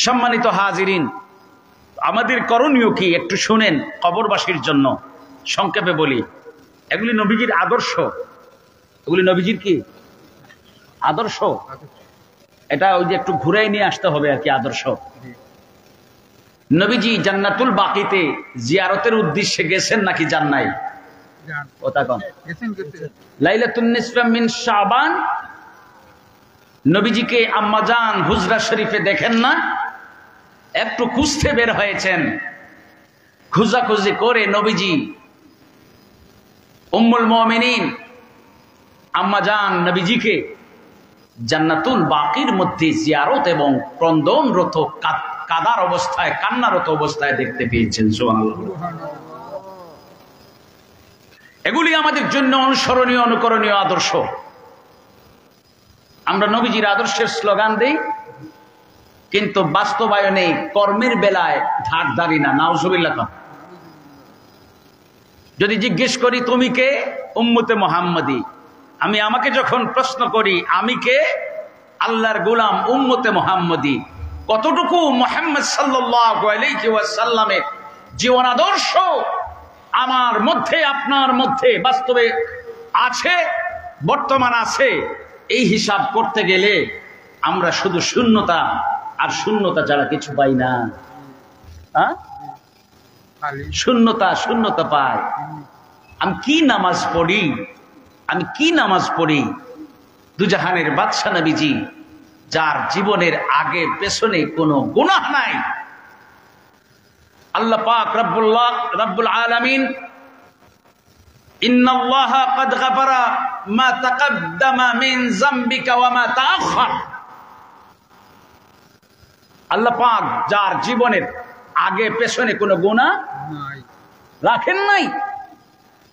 সম্মানিত হাজিরিন, আমাদের করণীয় কি একটু শুনেন কবরবাসীর জন্য। সংক্ষেপে বলি, এগুলি নবীজির আদর্শ। এগুলি নবীজির কি আদর্শ? এটা ওই যে একটু ঘুরাই নিয়ে আসতে হবে আর কি আদর্শ। নবীজি জান্নাতুল বাকিতে জিয়ারতের উদ্দেশ্যে গেছেন নাকি যান নাই? কথা কন। লাইলাতুন নিসফা মিন শাবান নবীজিকে আম্মাজান হুজরা শরীফে দেখেন না? একটু খুঁজতে বের হয়েছেন। খোঁজাখুঁজি করে নবীজি উম্মুল মুমিনিন আম্মাজান নবীজিকে জান্নাতুল বাকির মধ্যে জিয়ারত এবং ক্রন্দনরত কাদার অবস্থায়, কান্নারত অবস্থায় দেখতে পেয়েছেন। সুবহানাল্লাহ। এগুলি আমাদের জন্য অনুসরণীয়, অনুকরণীয় আদর্শ। আমরা নবীজির আদর্শের স্লোগান দেই, কিন্তু বাস্তবায়নে কর্মের বেলায় ধার ধারি না। নাউজুবিল্লাহ। যদি জিজ্ঞেস করি তুমি কে? উম্মতে মুহাম্মাদি। আমাকে যখন প্রশ্ন করি আমি কে? আল্লাহর গোলাম, উম্মতে মুহাম্মাদি। কতটুকু মুহাম্মদ সাল্লাল্লাহু আলাইহি ওয়াসাল্লামের জীবন আদর্শ আমার মধ্যে, আপনার মধ্যে বাস্তবে আছে, বর্তমান আছে, এই হিসাব করতে গেলে আমরা শুধু শূন্যতা আর শূন্যতা ছাড়া কিছু পাই না। শূন্যতা, শূন্যতা পাই। আমি কি নামাজ পড়ি, আমি কি নামাজ পড়ি? দুজাহানের বাদশা নবীজি, যার জীবনের আগে পেছনে কোনো গুনাহ নাই। আল্লাহ পাক রব্বুল আলামিন ইন্নাল্লাহা ক্বাদ গাফারা মা তাকাদ্দামা মিন যামবিকা ওয়া মা তাআখার। আল্লাহ পাক যার জীবনের আগে পেছনে কোনো গুনাহ রাখেন নাই,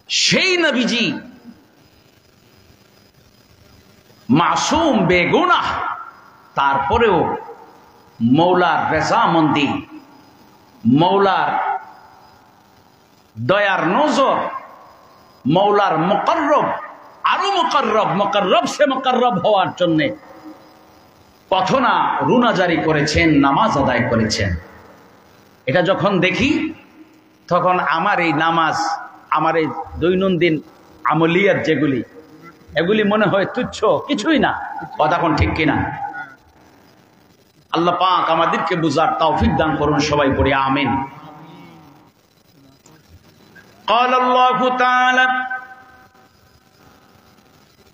সেই নবীজি মাসুম, বেগুনাহ, তারপরেও মৌলার রেজামন্দি, মৌলার দয়ার নজর, মৌলার মুকররব, আরো মুকররব সে মুকররব হওয়ার জন্য পথনা রুনা জারি করেছেন, নামাজ আদায় করেছেন। এটা যখন দেখি তখন আমার এই নামাজ, আমার এই দৈনন্দিন আমলিয়াত যেগুলি, এগুলি মনে হয় তুচ্ছ, কিছুই না। কথা কোন ঠিক কিনা? আল্লাহ পাক আমাদেরকে বুঝার তৌফিক দান করুন। সবাই পড়ি আমিন। قال الله تعالى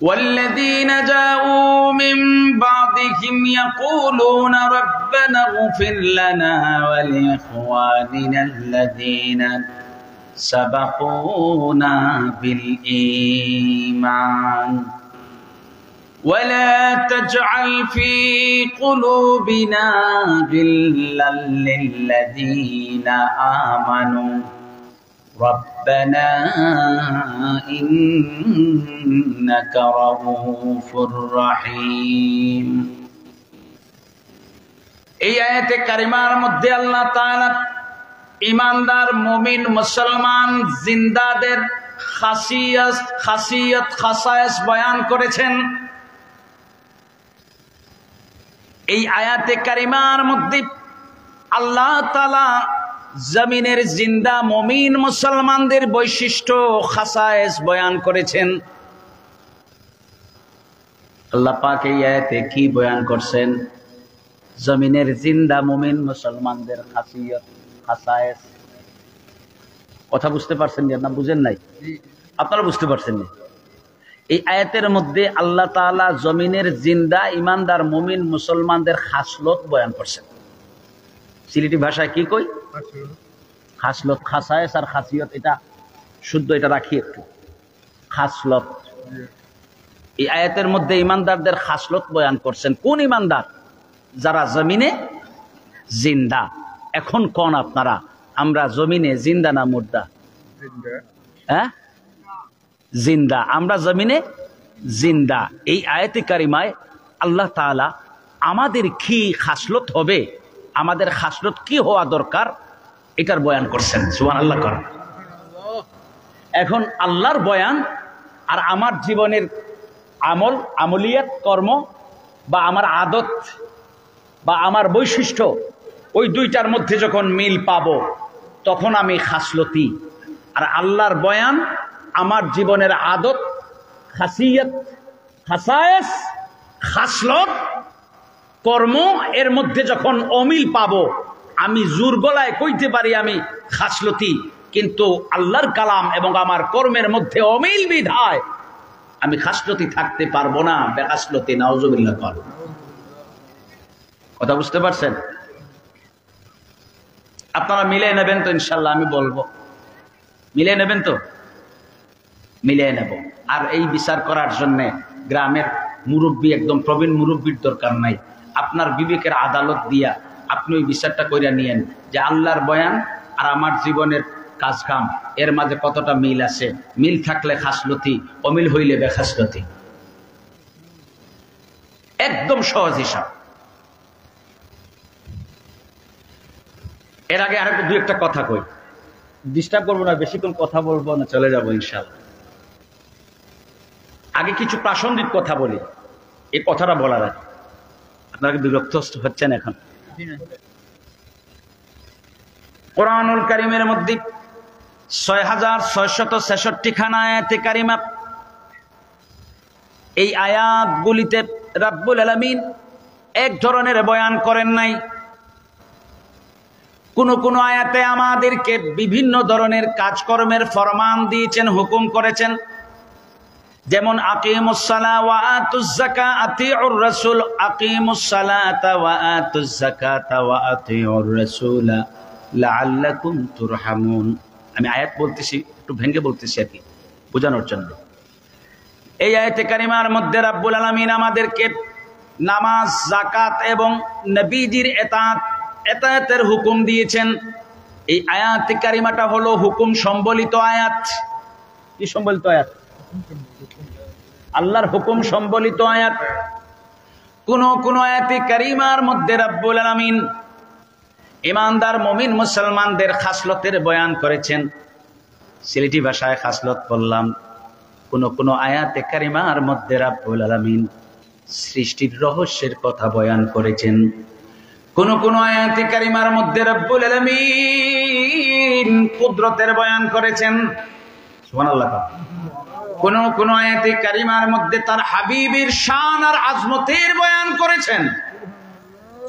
والذين جاءوا من بعدهم يقولون ربنا اغفر لنا ولإخواننا الذين سبقونا بالإيمان ولا تجعل في قلوبنا غلا للذين آمنوا ربنا إنك رؤوف رحيم। এই আয়াতে কারিমার মধ্যে আল্লাহ তাআলা ঈমানদার মুমিন মুসলমান জিন্দাদের খাসায়েস বয়ান করেছেন। এই আয়াতে কারিমার মধ্যে আল্লাহ তাআলা জমিনের জিন্দা মুমিন মুসলমানদের বৈশিষ্ট্য, খাসায়েস বয়ান করেছেন। আল্লাহ পাক এই আয়াতে কি বয়ান করছেন? জমিনের জিন্দা মুমিন মুসলমানদের খাসিয়ত, খাসায়েস। কথা বুঝতে পারছেন না? বুঝেন নাই? আপনারা বুঝতে পারছেন না? এই আয়াতের মধ্যে আল্লাহ তাআলা জমিনের জিন্দা ইমানদার মুমিন মুসলমানদের খাসলত বয়ান করছেন। সিলেটি ভাষায় কি কই? খাসলত, খাসায়েস আর খাসিয়ত, এটা শুদ্ধ, এটা রাখি একটু। খাসলত, এই আয়াতের মধ্যে ইমানদারদের খাসলত বয়ান করছেন। কোন ইমানদার? যারা জমিনে জিন্দা। এখন কোন আপনারা, আমরা জমিনে জিন্দা না মুর্দা? হ্যাঁ, জিন্দা। আমরা জমিনে জিন্দা। এই আয়াতে কারিমায় আল্লাহ তাআলা আমাদের কি খাসলত হবে, আমাদের খাসলত কি হওয়া দরকার, এটার বয়ান করছেন। সুবহানাল্লাহ করেন। এখন আল্লাহর বয়ান আর আমার জীবনের আমলিয়াত, কর্ম বা আমার আদত বা আমার বৈশিষ্ট্য, ওই দুইটার মধ্যে যখন মিল পাবো তখন আমি খাসলতি, আর আল্লাহর বয়ান আমার জীবনের আদত, খাসিয়ত, খাসায়েস, খাসলত, কর্ম, এর মধ্যে যখন অমিল পাবো, আমি জোর গলায় কইতে পারি আমি খাসলতি, কিন্তু আল্লাহর কালাম এবং আমার কর্মের মধ্যে অমিল বিধায় আমি খাসলতি থাকতে পারবো না, বেখাসলতি, নাউজুবিল্লাহ। কথা বুঝতে পারছেন? আপনারা মিলিয়ে নেবেন তো ইনশাল্লাহ? আমি বলবো মিলিয়ে নেবেন তো? মিলিয়ে নেব। আর এই বিচার করার জন্যে গ্রামের মুরব্বী, একদম প্রবীণ মুরব্বীর দরকার নাই। আপনার বিবেকের আদালত দিয়া আপনি ওই বিচারটা কইরা নিয়েন যে আল্লাহর বয়ান আর আমার জীবনের কাজ কাম এর মাঝে কতটা মিল আছে। মিল থাকলে খাসলতি, অমিল হইলে বেখাসলতি। একদম সহজ হিসাব। এর আগে আরেকটু দুই একটা কথা কই, ডিস্টার্ব করবো না, বেশিক্ষণ কথা বলবো না, চলে যাবো ইনশাআল্লাহ। আগে কিছু প্রাসঙ্গিক কথা বলি, এই কথাটা বলার আগে। আপনারা কি বিরক্ত হচ্ছেন এখন? কোরআনুল কারীমের মধ্যে ৬৬৬৬ খানা আয়াতে কারিমা, এই আয়াতগুলিতে রাব্বুল আলামিন এক ধরনের বয়ান করেন নাই। কোন আয়াতে আমাদেরকে বিভিন্ন ধরনের কাজকর্মের ফরমান দিয়েছেন, হুকুম করেছেন। যেমন আকিমুস সালাহ ওয়া আতুজ যাকাত আতিউর রাসূল, আকিমুস সালাতা ওয়া আতুজ যাকাতা ওয়া আতিউর রাসূল লাআল্লাকুম তুরহামুন। আমি আয়াত বলতেছি, একটু ভেঙে বলতেছি আর কি বোঝানোর জন্য। এই আয়াতে কারিমার মধ্যে রাব্বুল আলামিন আমাদেরকে নামাজ, যাকাত এবং নবীজির এতায়াতের হুকুম দিয়েছেন। এই আয়াতে কারিমাটা হলো হুকুম সম্বলিত আয়াত। কি সম্বলিত আয়াত? আল্লাহর হুকুম সম্বলিত আয়াত। কোন আয়াতে কারিমার মধ্যে রাব্বুল আলামিন ইমানদার মুমিন মুসলমানদের খাসলতের বয়ান করেছেন। সিলেটি ভাষায় খাসলত বললাম। কোন আয়াতে কারিমার মধ্যে রাব্বুল আলামিন সৃষ্টির রহস্যের কথা বয়ান করেছেন। কোন আয়াতে কারিমার মধ্যে রব্বুল আলামিন কুদরতের বয়ান করেছেন। সুবহানাল্লাহ। কোন আয়াতে কারিমার মধ্যে তার হাবিবের শান আর আজমতের বয়ান করেছেন।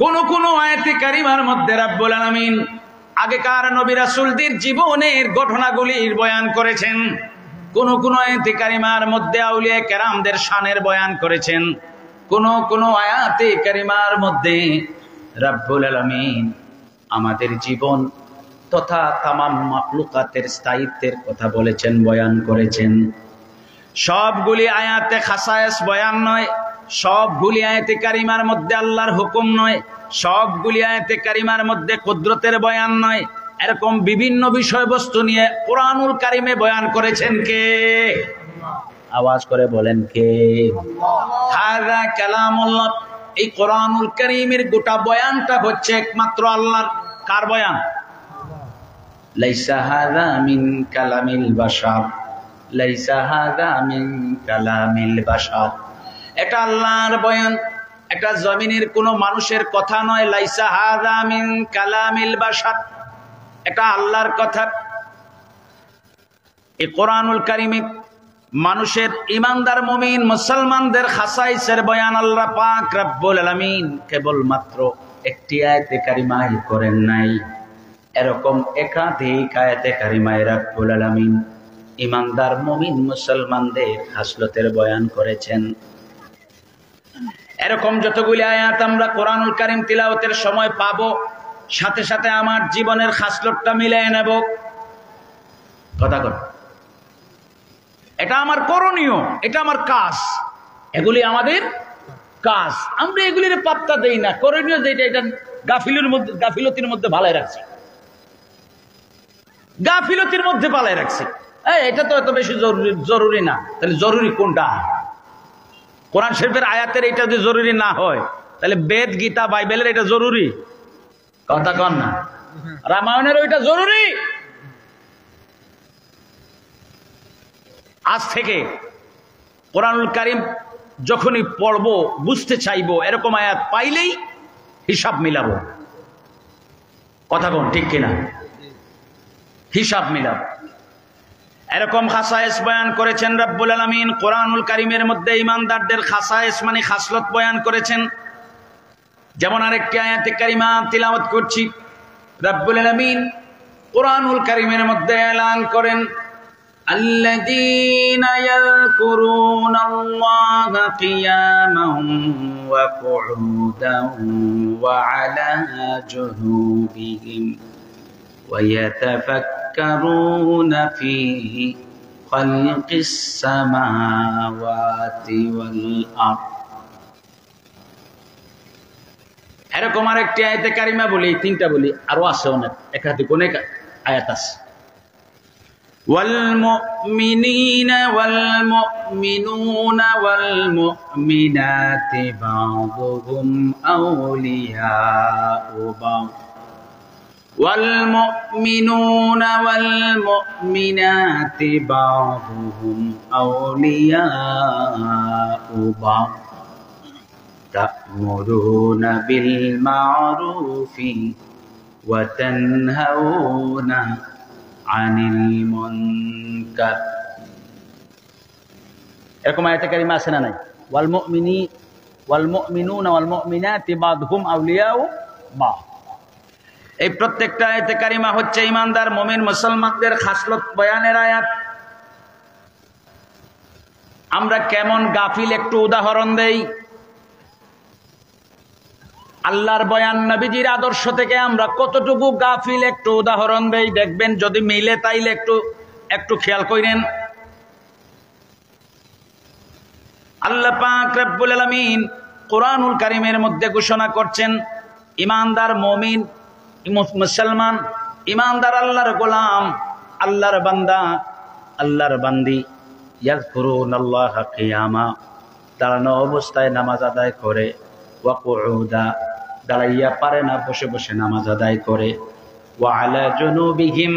কোন আয়াতে কারিমার মধ্যে রব্বুল আলামিন আগেকার নবী রাসূলদের জীবনের ঘটনাগুলির বয়ান করেছেন। কোন আয়াতে কারিমার মধ্যে আউলিয়া কেরামদের শানের বয়ান করেছেন। কোন আয়াতে কারিমার মধ্যে রব্বুল আলামিন আমাদের জীবন তথা তামাম মাখলুকাতের স্থায়িত্বের কথা বলেছেন, বয়ান করেছেন। সবগুলি আয়াতে খাসায়েস বয়ান নয়, সবগুলি আয়াতে কারিমার মধ্যে আল্লাহর হুকুম নয়, সবগুলি আয়াতে কারিমার মধ্যে কুদরতের বয়ান নয়। এরকম বিভিন্ন বিষয়বস্তু নিয়ে কোরআনুল কারিমে বয়ান করেছেন কে? আওয়াজ করে বলেন কে? হাযা কালামুল্লাহ। এই কোরআনুল কারীমের গোটা বয়ানটা হচ্ছে একমাত্র আল্লাহর। কার বয়ান? লাইসা হাযা মিন কালামিল বাশার, লাইসা হাযা মিন কালামিল বাশার। এটা আল্লাহর বয়ান, এটা জমিনের কোনো মানুষের কথা নয়। লাইসা হাযা মিন কালামিল বাশার, এটা আল্লাহর কথা। এই কোরআনুল কারীমে মানুষের ইমানদার মুমিন মুসলমানদের খাসাইসের বয়ান আল্লাহ পাক রব্বুল আলামিন কেবলমাত্র একটি আয়াতে কারিমায় করেন নাই, এরকম একাধিক আয়াতে কারিমায় রব্বুল আলামিন ইমানদার মুমিন মুসলমানদের খাসলতের বয়ান করেছেন। এরকম যতগুলি আয়াত আমরা কোরআনুল কারীম তিলাওয়াতের সময় পাবো, সাথে সাথে আমার জীবনের খাসলতটা মিলিয়ে নেব। কথা কর, এটা আমার করণীয়, এটা আমার কাজ, এগুলি আমাদের কাজ। আমরা এগুলির পাত্তা দেই না। করণীয় যেটা, এটা গাফিলতির মধ্যে ভালাই রাখছি, গাফিলতির মধ্যে পালাই রাখছি। এটা তো এত বেশি জরুরি না। তাহলে জরুরি কোনটা? কোরআন শরীফের আয়াতের এটা যদি জরুরি না হয়, তাহলে বেদ, গীতা, বাইবেলের এটা জরুরি? কথা কন না। রামায়ণের ওইটা জরুরি। আজ থেকে কোরআনুল কারীম যখনই পড়বো, বুঝতে চাইবো, এরকম আয়াত পাইলেই হিসাব মিলাবো। কথা কোন ঠিক কিনা? হিসাব মিলাব। এরকম খাসায়েস বয়ান করেছেন রব্বুল আলামিন কোরআনুল কারীমের মধ্যে। ঈমানদারদের খাসায়েস মানে খাসলত বয়ান করেছেন। যেমন আরেকটি আয়াতে কারিমা তিলাওয়াত করছি। রব্বুল আলামিন কোরআনুল কারীমের মধ্যে এলান করেন, الذين يذكرون الله قياما وقعودا وعلى جنوبهم ويتفكرون في خلق السماوات والأرض। এরকম আরেকটি আয়াতে কারিমা বলি, তিনটা বলি, আরো আছে অনেক, একাধিক অনেক আয়াত আছে। والمؤمنين والمؤمنون والمؤمنات بعضهم أولياء بعض والمؤمنون والمؤمنات بعضهم أولياء بعض تأمرون بالمعروف وتنهون আনিল মুনকার। এরকম আয়াতে কারিমা আছে না নাই? ওয়াল মুমিনুনা ওয়াল মুমিনাতি বাদহুম আউলিয়াউ বাদ। এই প্রত্যেকটা আয়াতে কারিমা হচ্ছে ঈমানদার মুমিন মুসলমানদের খাসলত বয়ানের আয়াত। আমরা কেমন গাফিল একটু উদাহরণ দেই। আল্লাহর বয়ান নবীজির আদর্শ থেকে আমরা কতটুকু গাফিল একটু উদাহরণ দেই, দেখবেন যদি মিলে তাইলে একটু খেয়াল করেন। আল্লাহ পাক রব্বুল আলামিন কোরআনুল কারীমের মধ্যে ঘোষণা করছেন, ঈমানদার মুমিন মুসলমান, ঈমানদার আল্লাহর গোলাম, আল্লাহর বান্দা, আল্লাহর বান্দি, ইয়াযকুরুনাল্লাহা কিয়ামা, দাঁড়ানো অবস্থায় নামাজ আদায় করে, ওয়া কুউদা, দাঁড়াইয়া পারে না বসে বসে নামাজ আদায় করে, ওয়া আলা জুনুবিহিম,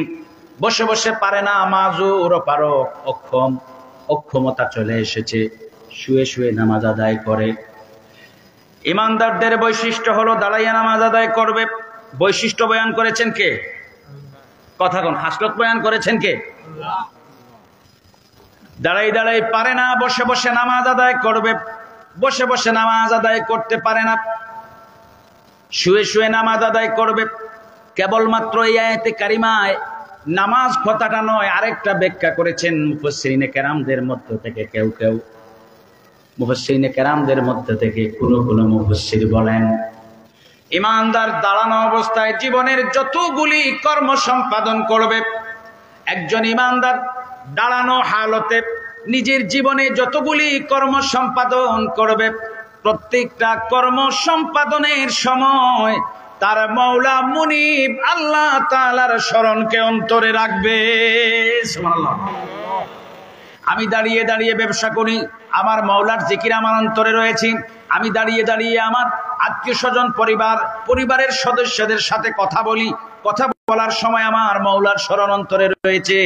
বসে বসে পারে না, মাজুর পারক, অক্ষমতা চলে এসেছে, শুয়ে শুয়ে নামাজ আদায় করে। ঈমানদারদের বৈশিষ্ট্য হলো দাঁড়াইয়া নামাজ আদায় করবে। বৈশিষ্ট্য বয়ান করেছেন কে? কথা কোন? খাসলত বয়ান করেছেন কে? দাঁড়াই দাঁড়াই পারে না, বসে বসে নামাজ আদায় করবে, বসে বসে নামাজ আদায় করতে পারে না, শুয়ে শুয়ে নামাজ আদায় করবে। কেবলমাত্র এই আয়াতে কারিমায় নামাজ কথাটা নয়, আরেকটা ব্যাখ্যা করেছেন মুফাসসিরিনে কেরামদের মধ্য থেকে কেউ কেউ। মুফাসসিরিনে কেরামদের মধ্য থেকে কোন মুফাসসির বলেন, ঈমানদার দাঁড়ানো অবস্থায় জীবনের যতগুলি কর্ম সম্পাদন করবে, একজন ঈমানদার দাঁড়ানো হালতে নিজের জীবনে যতগুলি কর্ম সম্পাদন করবে, প্রত্যেকটা কর্ম সম্পাদনের সময় তার মওলা মুনিব আল্লাহ তাআলার স্মরণকে অন্তরে রাখবে। সুবহানাল্লাহ। আমি দাঁড়িয়ে দাঁড়িয়ে ব্যবসা করি, আমার মওলার জিকির আমার অন্তরে রয়েছে। আমি দাঁড়িয়ে দাঁড়িয়ে আমার আত্মীয় স্বজন পরিবারের সদস্যদের সাথে কথা বলি, কথা বলার সময় আমার মওলার স্মরণ অন্তরে রয়েছে।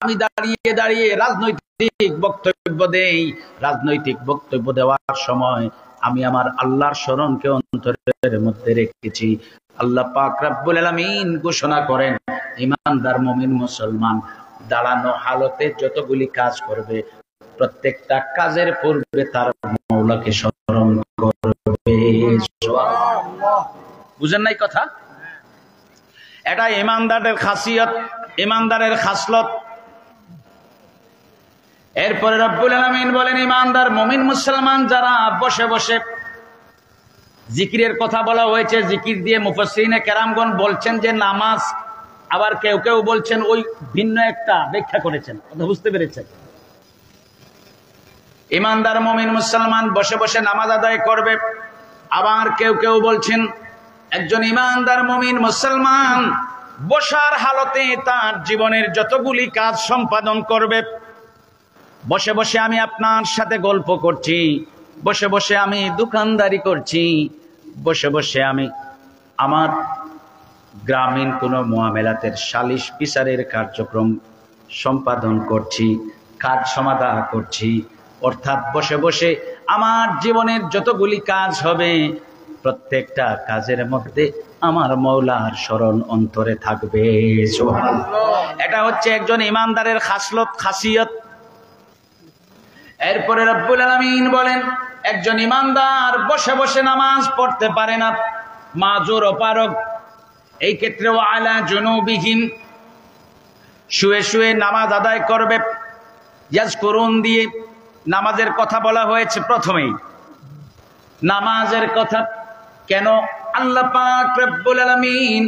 আমি দাঁড়িয়ে দাঁড়িয়ে রাজনৈতিক বক্তব্য দেই, রাজনৈতিক বক্তব্য দেওয়ার সময় আমি আমার আল্লাহর স্মরণকে অন্তরের মধ্যে রেখেছি। আল্লাহ পাক রব্বুল আলামিন ঘোষণা করেন, ঈমানদার মুমিন মুসলমান দাঁড়ানো হালতে যতগুলি কাজ করবে, প্রত্যেকটা কাজের পূর্বে তার মওলাকে স্মরণ করবে। সুবহানাল্লাহ। বুঝেন নাই কথা? এটা ঈমানদারের খাসিয়ত, ঈমানদারের খাসলত। এরপরে রব্বুল আলামিন বলেন, ঈমানদার মুমিন মুসলমান যারা বসে বসে জিকিরের কথা বলা হয়েছে, জিকির দিয়ে মুফাসসিরিনে কেরামগণ বলছেন যে নামাজ, আবার কেউ কেউ বলছেন ওই ভিন্ন একটা ব্যাখ্যা করেছেন। কথা বুঝতে পেরেছেন? ঈমানদার মুমিন মুসলমান বসে বসে নামাজ আদায় করবে। আবার কেউ কেউ বলছেন একজন ঈমানদার মুমিন মুসলমান বসার হালতে তার জীবনের যতগুলি কাজ সম্পাদন করবে। বসে বসে আমি আপনার সাথে গল্প করছি, বসে বসে আমি দোকানদারি করছি, বসে বসে আমি আমার গ্রামীণ কোনো মুআমেলাতের সালিশ বিচারের কার্যক্রম সম্পাদন করছি, কাজ সমাধা করছি। অর্থাৎ বসে বসে আমার জীবনের যতগুলি কাজ হবে, প্রত্যেকটা কাজের মধ্যে আমার মওলার স্মরণ অন্তরে থাকবে। সুবহানাল্লাহ। এটা হচ্ছে একজন ইমানদারের খাসিয়ত। এরপরে রব্বুল আলামিন বলেন, একজন ইমানদার বসে বসে নামাজ পড়তে পারে না, মাজুর ও পারক। এই ক্ষেত্রে আলা জুনুবিহিম, শুয়ে শুয়ে নামাজ আদায় করবে। ইয়াজকুরুন দিয়ে নামাজের কথা বলা হয়েছে প্রথমেই। নামাজের কথা কেন? আল্লাহ পাক রব্বুল আলামিন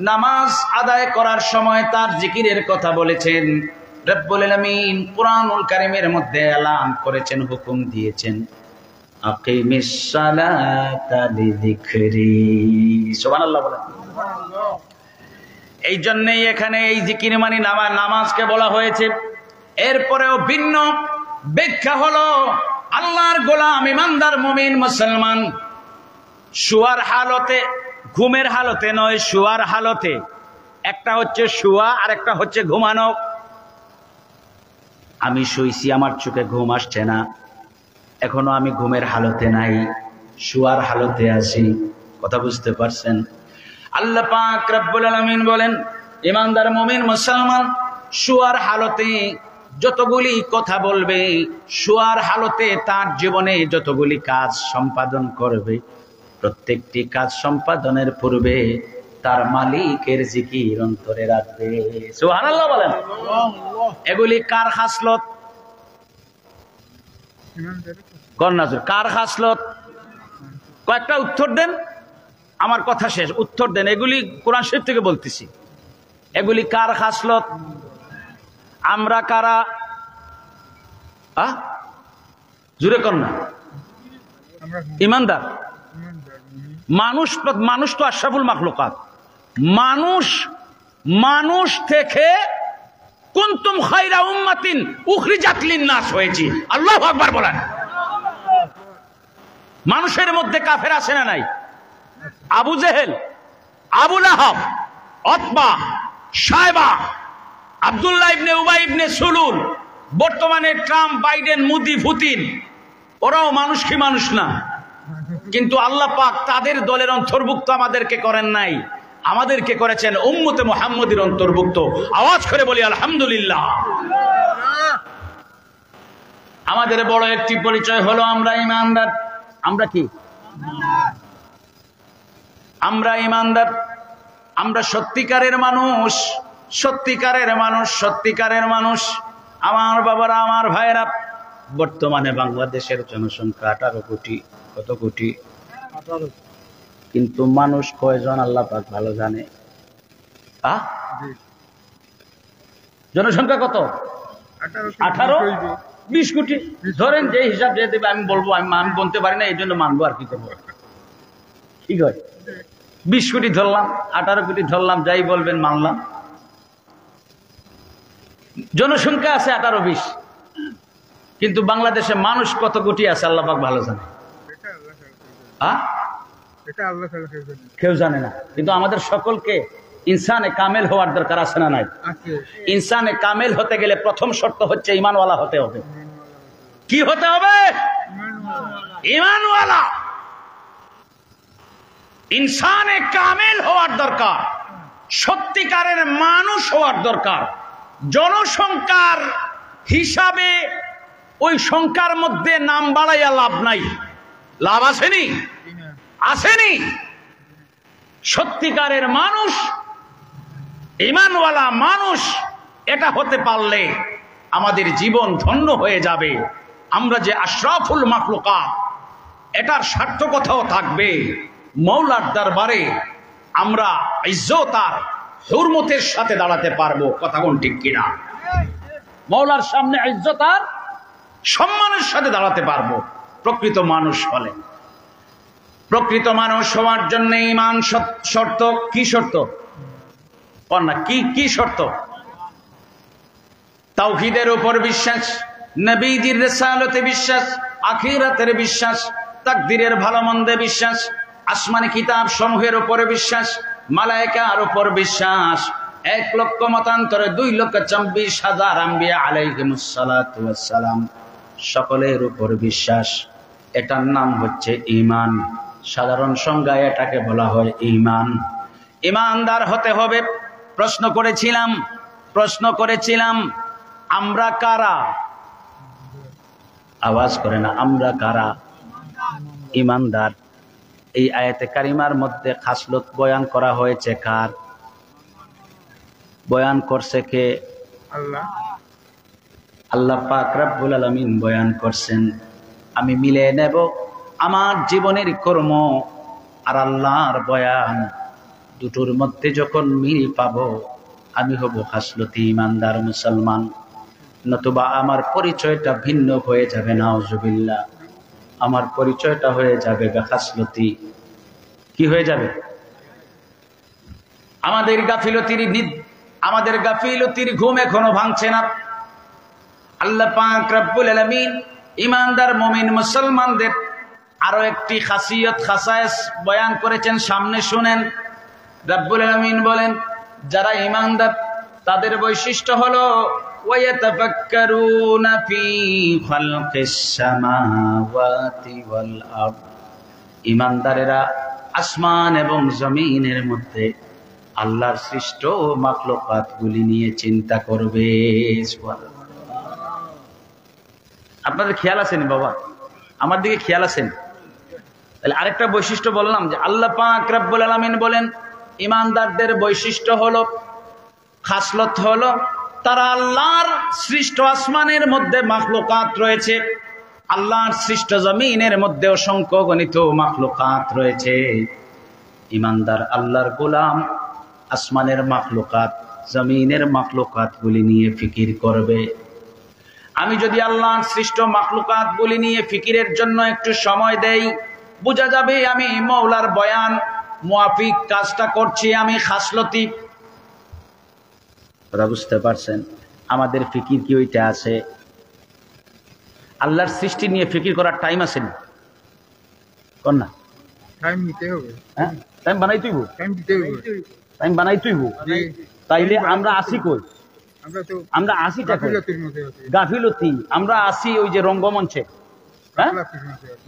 নামাজ আদায় করার সময় তার জিকিরের কথা বলেছেন। রব্বুল আলামিন কুরআনুল কারীমের মধ্যে এলান করেছেন, হুকুম দিয়েছেন, আকিমিস সালাতা লিযিকরি। সুবহানাল্লাহ বলেন। এই জন্যই এখানে এই জিকির মানে নামাজকে বলা হয়েছে। এরপরেও ভিন্ন ব্যাখ্যা হলো, আল্লাহর গোলাম ইমানদার মুমিন মুসলমান শুয়ার হালতে, ঘুমের হালতে নয়, শুয়ার হালতে। একটা হচ্ছে শুয়া আর একটা হচ্ছে ঘুমানো। আমি শুইছি, আমার চোখে ঘুম আসছে না, এখনো আমি ঘুমের হালতে নাই, শুয়ার হালতে আছি। কথা বুঝতে পারছেন? আল্লাহ পাক রব্বুল আলামিন বলেন, ইমানদার মুমিন মুসলমান শুয়ার হালতে যতগুলি কথা বলবে, শুয়ার হালতে তার জীবনে যতগুলি কাজ সম্পাদন করবে, প্রত্যেকটি কাজ সম্পাদনের পূর্বে তার মালিকের জিকির অন্তরে রাখবে। সুবহানাল্লাহ বলেন। এগুলি কার খাসলত? কার খাসলত? কয়েকটা উত্তর দেন, আমার কথা শেষ, উত্তর দেন। এগুলি কোরআন শরীফ থেকে বলতেছি। এগুলি কার খাসলত? আমরা কারা? জুড়ে কর না। ইমানদার মানুষ। মানুষ তো আশরাফুল মাখলুকাত। মানুষ থেকে কুনতুম খায়রা উম্মাতিন উখরিজাত লিন-নাস হয়েছি। আল্লাহু আকবার বলেন। মানুষের মধ্যে কাফের আছে না নাই? আবু জেহেল, আবু লাহাব, উতবা, শায়বা, আব্দুল্লাহ ইবনে উবাই ইবনে সুলুল, বর্তমানে ট্রাম্প, বাইডেন, মোদি, পুতিন, ওরাও মানুষ কি মানুষ না? কিন্তু আল্লাহ পাক তাদের দলের অন্তর্ভুক্ত আমাদেরকে করেন নাই, আমাদেরকে করেছেন উম্মতে মুহাম্মদের অন্তর্ভুক্ত। আওয়াজ করে বলি আলহামদুলিল্লাহ। আমাদের বড় একটি পরিচয় হলো আমরা ইমানদার। আমরা কি? আমরা ইমানদার। আমরা সত্যিকারের মানুষ, সত্যিকারের মানুষ, সত্যিকারের মানুষ। আমার বাবারা, আমার ভাইয়েরা, বর্তমানে বাংলাদেশের জনসংখ্যা 18 কোটি। কত কোটি? কিন্তু মানুষ কয়জন আল্লাহ পাক ভালো জানে। জনসংখ্যা কত? 18, 20 কোটি ধরেন। যে হিসাব যে দেবে আমি বলবো, আমি বলতে পারি না, এই জন্য মানবো। আর কি করবো? ঠিক হয়, 20 কোটি ধরলাম, 18 কোটি ধরলাম, যাই বলবেন মানলাম। জনসংখ্যা আছে 18-20, কিন্তু বাংলাদেশে মানুষ কত কোটি আছে আল্লাহ পাক ভালো জানে। কেউ জানে না। কিন্তু আমাদের সকলকে ইনসানে কামেল হওয়ার দরকার আছে না নাই? ইনসানে কামেল হতে গেলে প্রথম শর্ত হচ্ছে ঈমানওয়ালা হতে হবে। কি হতে হবে? ঈমানওয়ালা। ইনসানে কামেল হওয়ার দরকার, সত্যিকারের মানুষ হওয়ার দরকার। জনসংখ্যার হিসাবে ওই সংখ্যার মধ্যে নাম বাড়াইয়া লাভ নাই। লাভ আসেনি? আসেনি। সত্যিকারের মানুষ, ঈমানওয়ালা মানুষ, এটা হতে পারলে আমাদের জীবন ধন্য হয়ে যাবে। আমরা যে আশরাফুল মাখলুকাত, এটার সার্থকতাও থাকবে। মওলার দরবারে আমরা ইজ্জত আর হুরমতের সাথে দাঁড়াতে পারবো। কথা কোন ঠিক কিনা? মওলার সামনে ইজ্জত আর সম্মানের সাথে দাঁড়াতে পারবো প্রকৃত মানুষ হলে। প্রকৃত মানুষ হওয়ার জন্য ঈমান শর্ত। কি শর্ত? না, কি শর্ত? তাওহীদের উপর বিশ্বাস, নবীজির রিসালাতে বিশ্বাস, আখিরাতের বিশ্বাস, তাকদীরের ভালো মন্দে বিশ্বাস, আসমানি কিতাব সমূহের উপরে বিশ্বাস, মালায়েকার উপর বিশ্বাস, 1 লক্ষ মতান্তরে 2,24,000 আম্বিয়া আলাইহিমুস সালাতু ওয়াস সালাম সকলের উপর বিশ্বাস। এটার নাম হচ্ছে ঈমান। সাধারণ সংজ্ঞায় এটাকে বলা হয় ঈমান। ঈমানদার হতে হবে। প্রশ্ন করেছিলাম আমরা কারা? আওয়াজ করে না, আমরা কারা? ঈমানদার। এই আয়াতে কারিমার মধ্যে খাসলত বয়ান করা হয়েছে কার? বয়ান করছে কে? আল্লাহ পাক রব্বুল আলামিন বয়ান করছেন। আমি মিলে নেব আমার জীবনের কর্ম আর আল্লাহর বয়ান, দুটোর মধ্যে যখন মিল পাবো আমি হব খাসলতি ঈমানদার মুসলমান, নতুবা আমার পরিচয়টা ভিন্ন হয়ে যাবে। নাউজুবিল্লাহ, আমার পরিচয়টা হয়ে যাবে খাসলতি। কি হয়ে যাবে? আমাদের গাফিলতির ঘুম এখনো ভাঙছে না। আল্লাহ পাক রব্বুল আলামিন ঈমানদার মুমিন মুসলমানদের আরো একটি খাসিয়ত খাসায়েস বয়ান করেছেন, সামনে শুনেন। রব্বুল আলামিন বলেন যারা ঈমানদার তাদের বৈশিষ্ট্য হলো ওয়ায়াতাফাক্কারুনা ফি খালকিস সামাওয়াতি ওয়াল আরদ। ঈমানদারেরা আসমান এবং জমিনের মধ্যে আল্লাহর সৃষ্ট মাখলুকাতগুলি নিয়ে চিন্তা করবে। আপনাদের খেয়াল আছেন বাবা? আমার দিকে খেয়াল আছেন? তাহলে আরেকটা বৈশিষ্ট্য বললাম যে আল্লাহ পাক রব্বুল আলামিন বলেন ঈমানদারদের বৈশিষ্ট্য হলো, খাসলত হলো, তারা আল্লাহর সৃষ্ট আসমানের মধ্যে মাখলুকাত রয়েছে, আল্লাহর সৃষ্ট জমিনের মধ্যে অসংখ্য গণিত মাখলুকাত রয়েছে। ঈমানদার আল্লাহর গোলাম আসমানের মাখলুকাত, জমিনের মাখলুকাতগুলি নিয়ে ফিকির করবে। আমি যদি আল্লাহর সৃষ্ট মাখলুকাতগুলি নিয়ে ফিকিরের জন্য একটু সময় দেই, বোঝা যাবে আমি মওলার বয়ান মুআফিক কাজটা করছি, আমি খাসলতি। ওরা বুঝতে পারছেন? আমাদের ফিকির কি ওইটা আছে? আল্লাহর সৃষ্টি নিয়ে ফিকির করার টাইম আছে না? কোন না? টাইম নিতে হবে। হ্যাঁ, টাইম বানাই তুইব, টাইম দিতে হবে, টাইম বানাই তুইব। তাইলে আমরা আসি কই? আমরা আসি গাফিলতি। আমরা আসি ওই যে রঙ্গমঞ্চে, হ্যাঁ,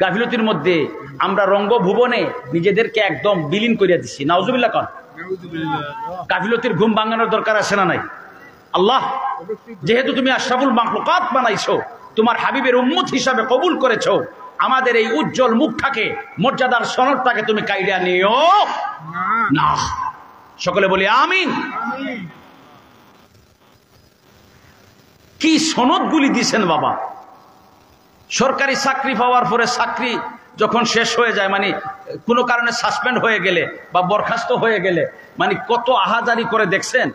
গাফিলতির মধ্যে। আমরা রঙ্গভুবনে নিজেদেরকে একদম বিলীন করিয়া দিচ্ছি। নাউজুবিল্লাহ কন। গাফিলতির ঘুম ভাঙানোর দরকার আছে না নাই? আল্লাহ যেহেতু তুমি আশরাফুল মাখলুকাত বানাইছো, তোমার হাবিবের উম্মত হিসাবে কবুল করেছো, আমাদের এই উজ্জ্বল মুখটাকে, মর্যাদার সনদটাকে তুমি কাইড়া নিও না। সকলে বলি আমিন। কি সনদগুলি দিছেন বাবা! সরকারি চাকরি পাওয়ার পরে চাকরি যখন শেষ হয়ে যায়, মানে কোনো কারণে সাসপেন্ড হয়ে গেলে বা বরখাস্ত হয়ে গেলে, মানে কত আহাজারি করে দেখছেন।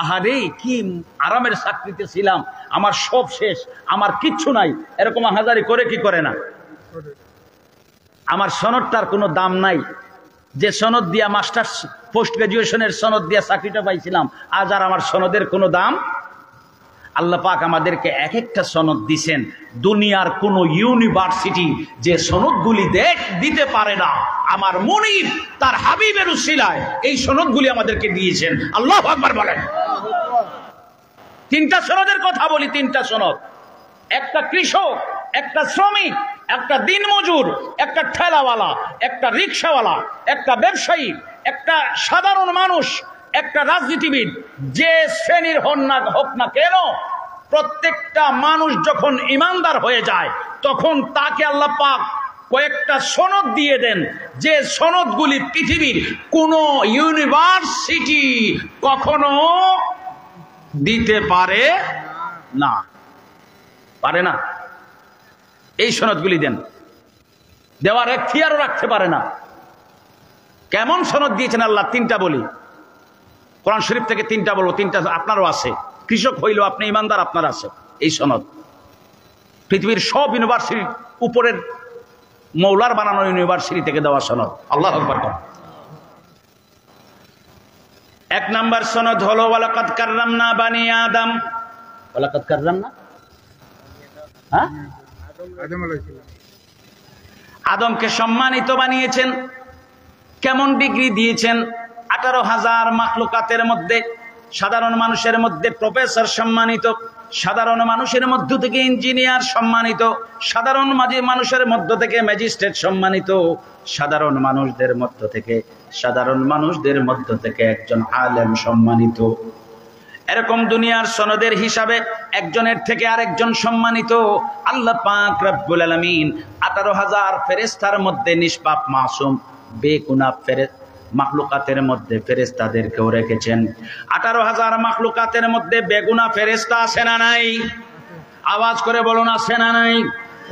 আহারে কি আরামের চাকরিতে ছিলাম, আমার সব শেষ, আমার কিচ্ছু নাই, এরকম আহাজারি করে কি করে না? আমার সনদটার কোনো দাম নাই। যে সনদ দিয়া মাস্টার্স পোস্ট গ্রাজুয়েশনের সনদ দিয়া চাকরিটা পাইছিলাম, আজ আর আমার সনদের কোনো দাম। আল্লাহ পাক আমাদেরকে এক একটা সনদ দিছেন। দুনিয়ার কোন ইউনিভার্সিটি যে সনদগুলি দিতে পারে না, আমার মুনিব তার হাবিবের উসিলায় এই সনদগুলি আমাদেরকে দিয়েছেন। আল্লাহু আকবার বলেন। তিনটা সনদের কথা বলি, তিনটা সনদ। একটা কৃষক, একটা শ্রমিক, একটা দিনমজুর, একটা ঠেলাওয়ালা, একটা রিক্সাওয়ালা, একটা ব্যবসায়ী, একটা সাধারণ মানুষ, একটা রাজনীতিবিদ, যে শ্রেণীর হোক না কেন, প্রত্যেকটা মানুষ যখন ঈমানদার হয়ে যায় তখন তাকে আল্লাহ পাক কয়েকটা সনদ দিয়ে দেন, যে সনদগুলি পৃথিবীর কোন ইউনিভার্সিটি কখনো দিতে পারে না। পারে না। এই সনদগুলি দেন, দেওয়ার এখতিয়ারও রাখতে পারে না। কেমন সনদ দিয়েছেন আল্লাহ? তিনটা বলি, কোরআন শরীফ থেকে তিনটা বলবো, তিনটা আপনারও আছে। কৃষক হইল আপনি ঈমানদার, আপনার আছে এই সনদ। পৃথিবীর সব ইউনিভার্সিটির উপরের মৌলার বানানো ইউনিভার্সিটি থেকে দেওয়া সনদ। আল্লাহু আকবার। এক নাম্বার সনদ হলো ওয়ালাকাদ কাররামনা বানি আদম। ওয়ালাকাদ কাররামনা, হ্যাঁ, আদমকে সম্মানিত বানিয়েছেন। কেমন ডিগ্রি দিয়েছেন? 18,000 মাখলুকাতের মধ্যে সাধারণ মানুষের মধ্যে প্রফেসর সম্মানিত, সাধারণ মানুষের মধ্য থেকে ইঞ্জিনিয়ার সম্মানিত, সাধারণ মানুষের মধ্য থেকে ম্যাজিস্ট্রেট সম্মানিত, সাধারণ মানুষদের মধ্য থেকে একজন আলেম সম্মানিত। এরকম দুনিয়ার সনদের হিসাবে একজনের থেকে আরেকজন সম্মানিত। আল্লাহ পাক রব্বুল আলামিন 18,000 ফেরেশতার মধ্যে নিষ্পাপ মাসুম বেগুনাহ মাখলুকাতের মধ্যে ফেরেশতাদেরকেও রেখেছেন। 18,000 মাখলুকাতের মধ্যে বেগুনাহ ফেরেশতা আছে না নাই? আওয়াজ করে বলুন, আছে না নাই?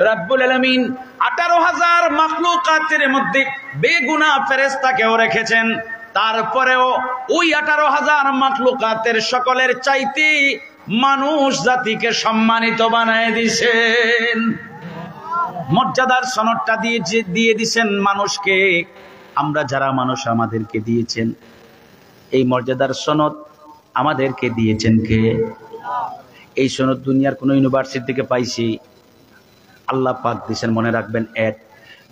রব্বুল আলামিন 18,000 মাখলুকাতের মধ্যে বেগুনাহ ফেরেশতাকেও রেখেছেন। তারপরেও ওই 18,000 মাখলুকাতের সকলের চাইতে মানুষ জাতিকে সম্মানিত বানায় দিয়েছেন। মর্যাদার সনদটা দিয়ে দিয়েছেন মানুষকে। আমরা যারা মানুষ আমাদেরকে দিয়েছেন এই মর্যাদার সনদ, আমাদেরকে দিয়েছেন কে? এই সনদ দুনিয়ার কোন ইউনিভার্সিটি থেকে পাইছি? আল্লাহ পাক দিয়েছেন, মনে রাখবেন। 1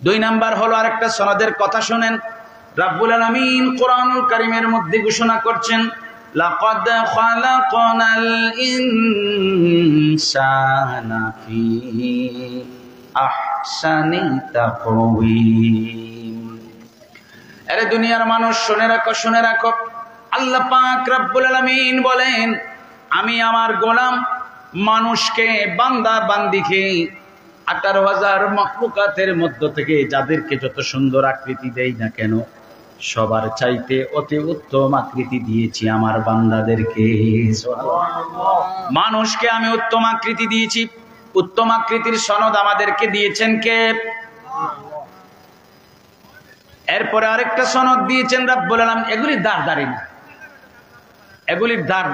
2 নাম্বার হলো আরেকটা সনদের কথা শুনেন। রব্বুল আলামিন কোরআনুল কারীমের মধ্যে ঘোষণা করছেন, লাকাদ খালাকনাল ইনসানা ফি আহসানি তাকওয়িম। আরে দুনিয়ার মানুষ শুনে রাখো, আল্লাহ পাক রব্বুল আলামিন বলেন, আমি আমার গোলাম মানুষকে, বান্দা বান্দিকে 18,000 মাখলুকাতের মধ্য থেকে যাদেরকে যত সুন্দর আকৃতি দেই না কেন, সবার চাইতে অতি উত্তম আকৃতি দিয়েছি আমার বান্দাদেরকে। মানুষকে আমি উত্তম আকৃতি দিয়েছি। উত্তম আকৃতির সনদ আমাদেরকে দিয়েছেন কে? এরপরে আরেকটা সনদ দিয়েছেন রব্বুল আলামিন। এগুলির দাঁড়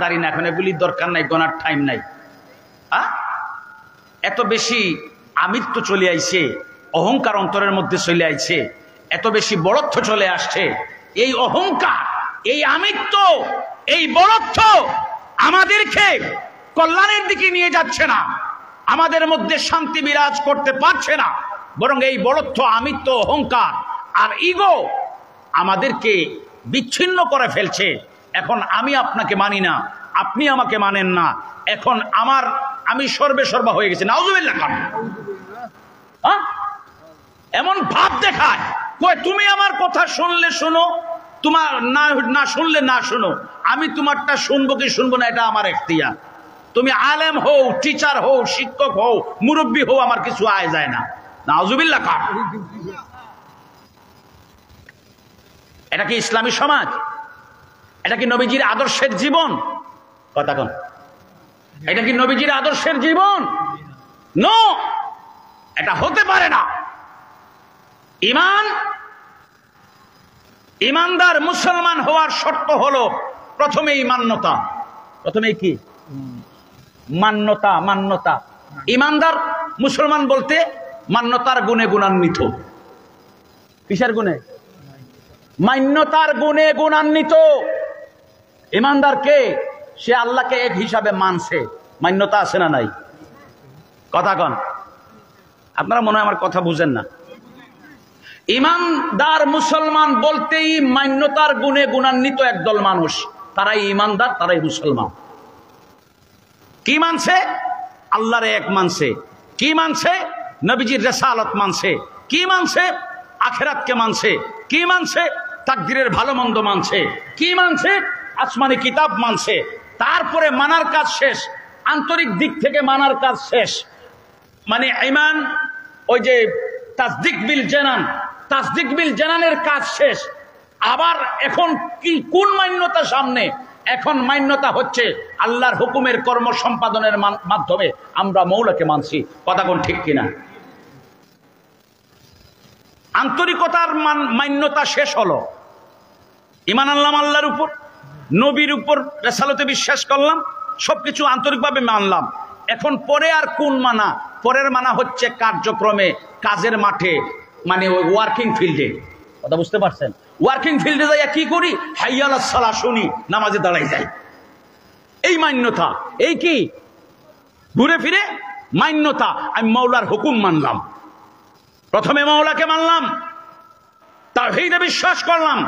দাঁড়ি না, এখন এগুলির দরকার নাই, গোনার টাইম নাই। এত বেশি আমিত্ব চলে আইছে, অহংকার অন্তরের মধ্যে চলে আইছে, এত বেশি বড়ত্ব চলে আসছে। এই অহংকার, এই আমিত্ব, এই বড়ত্ব আমাদেরকে কল্যাণের দিকে নিয়ে যাচ্ছে না, আমাদের মধ্যে শান্তি বিরাজ করতে পারছে না, বরং এই বড়ত্ব, আমিত্ব, অহংকার আর ইগো আমাদেরকে বিচ্ছিন্ন করে ফেলছে। এখন আমি আপনাকে মানি না, আপনি আমাকে মানেন না, এখন আমি সর্বা হয়ে গেছি। নাউজুবিল্লাহ। এমন ভাব দেখায়, কয় তুমি আমার কথা শুনলে শোনো, তোমার না শুনলে না শোনো, আমি তোমারটা শুনবো কি শুনবো না এটা আমার এখতিয়ার। তুমি আলেম হও, টিচার হও, শিক্ষক হও, মুরব্বী হও, আমার কিছু আয় যায় না। নাউজুবিল্লাহ। এটা কি ইসলামী সমাজ? এটা কি নবীজির আদর্শের জীবন? কথা কোন? এটা কি নবীজির আদর্শের জীবন? নো, এটা হতে পারে না। ইমানদার মুসলমান হওয়ার শর্ত হলো প্রথমেই মান্যতা। প্রথমেই কি? মান্যতা। ইমানদার মুসলমান বলতে মান্যতার গুণে গুণান্বিত। কিসের গুণে? মান্যতার গুণে গুণান্বিত। ইমানদার কে? সে আল্লাহকে এক হিসাবে মানছে। মান্যতা আছে না নাই? কথা কন। আপনারা মনে হয় আমার কথা বুঝেন না। ইমানদার মুসলমান বলতেই মান্যতার গুণে গুণান্বিত একদল মানুষ, তারাই ইমানদার, তারাই মুসলমান। কি মানছে? আল্লাহরে এক মানছে। কি মানছে? নবীজির রিসালাত মানছে। কি মানছে? আখিরাতকে মানছে। কি মানছে? তাকদীরের ভালো মন্দ মানছে। কি মানছে? আসমানি কিতাব মানছে। তারপরে মানার কাজ শেষ, আন্তরিক দিক থেকে মানার কাজ শেষ। মানে ঈমান, ওই যে তাসদিক বিল জানানের কাজ শেষ। আবার এখন কি কোন মান্যতা সামনে? এখন মান্যতা হচ্ছে আল্লাহর হুকুমের কর্ম সম্পাদনের মাধ্যমে আমরা মৌলাকে মানছি। কথা কোন ঠিক কিনা? আন্তরিকতার মান্যতা শেষ হলো। ঈমান আনলাম আল্লাহর উপর, নবীর উপর, রিসালাতে বিশ্বাস করলাম, সবকিছু আন্তরিকভাবে মানলাম। এখন পরে আর কোন মানা? পরের মানা হচ্ছে কার্যক্রমে, কাজের মাঠে, মানে ওই ওয়ার্কিং ফিল্ডে। কথা বুঝতে পারছেন? ওয়ার্কিং ফিল্ডে যাইয়া কি করি? হাইয়া আলাস সালাহ শুনি, নামাজে দাঁড়াই যাই। এই মান্যতা। এই কি? ঘুরে ফিরে মান্যতা। আমি মাওলার হুকুম মানলাম। প্রথমে মাওলাকে মানলাম, তাওহীদে বিশ্বাস করলাম,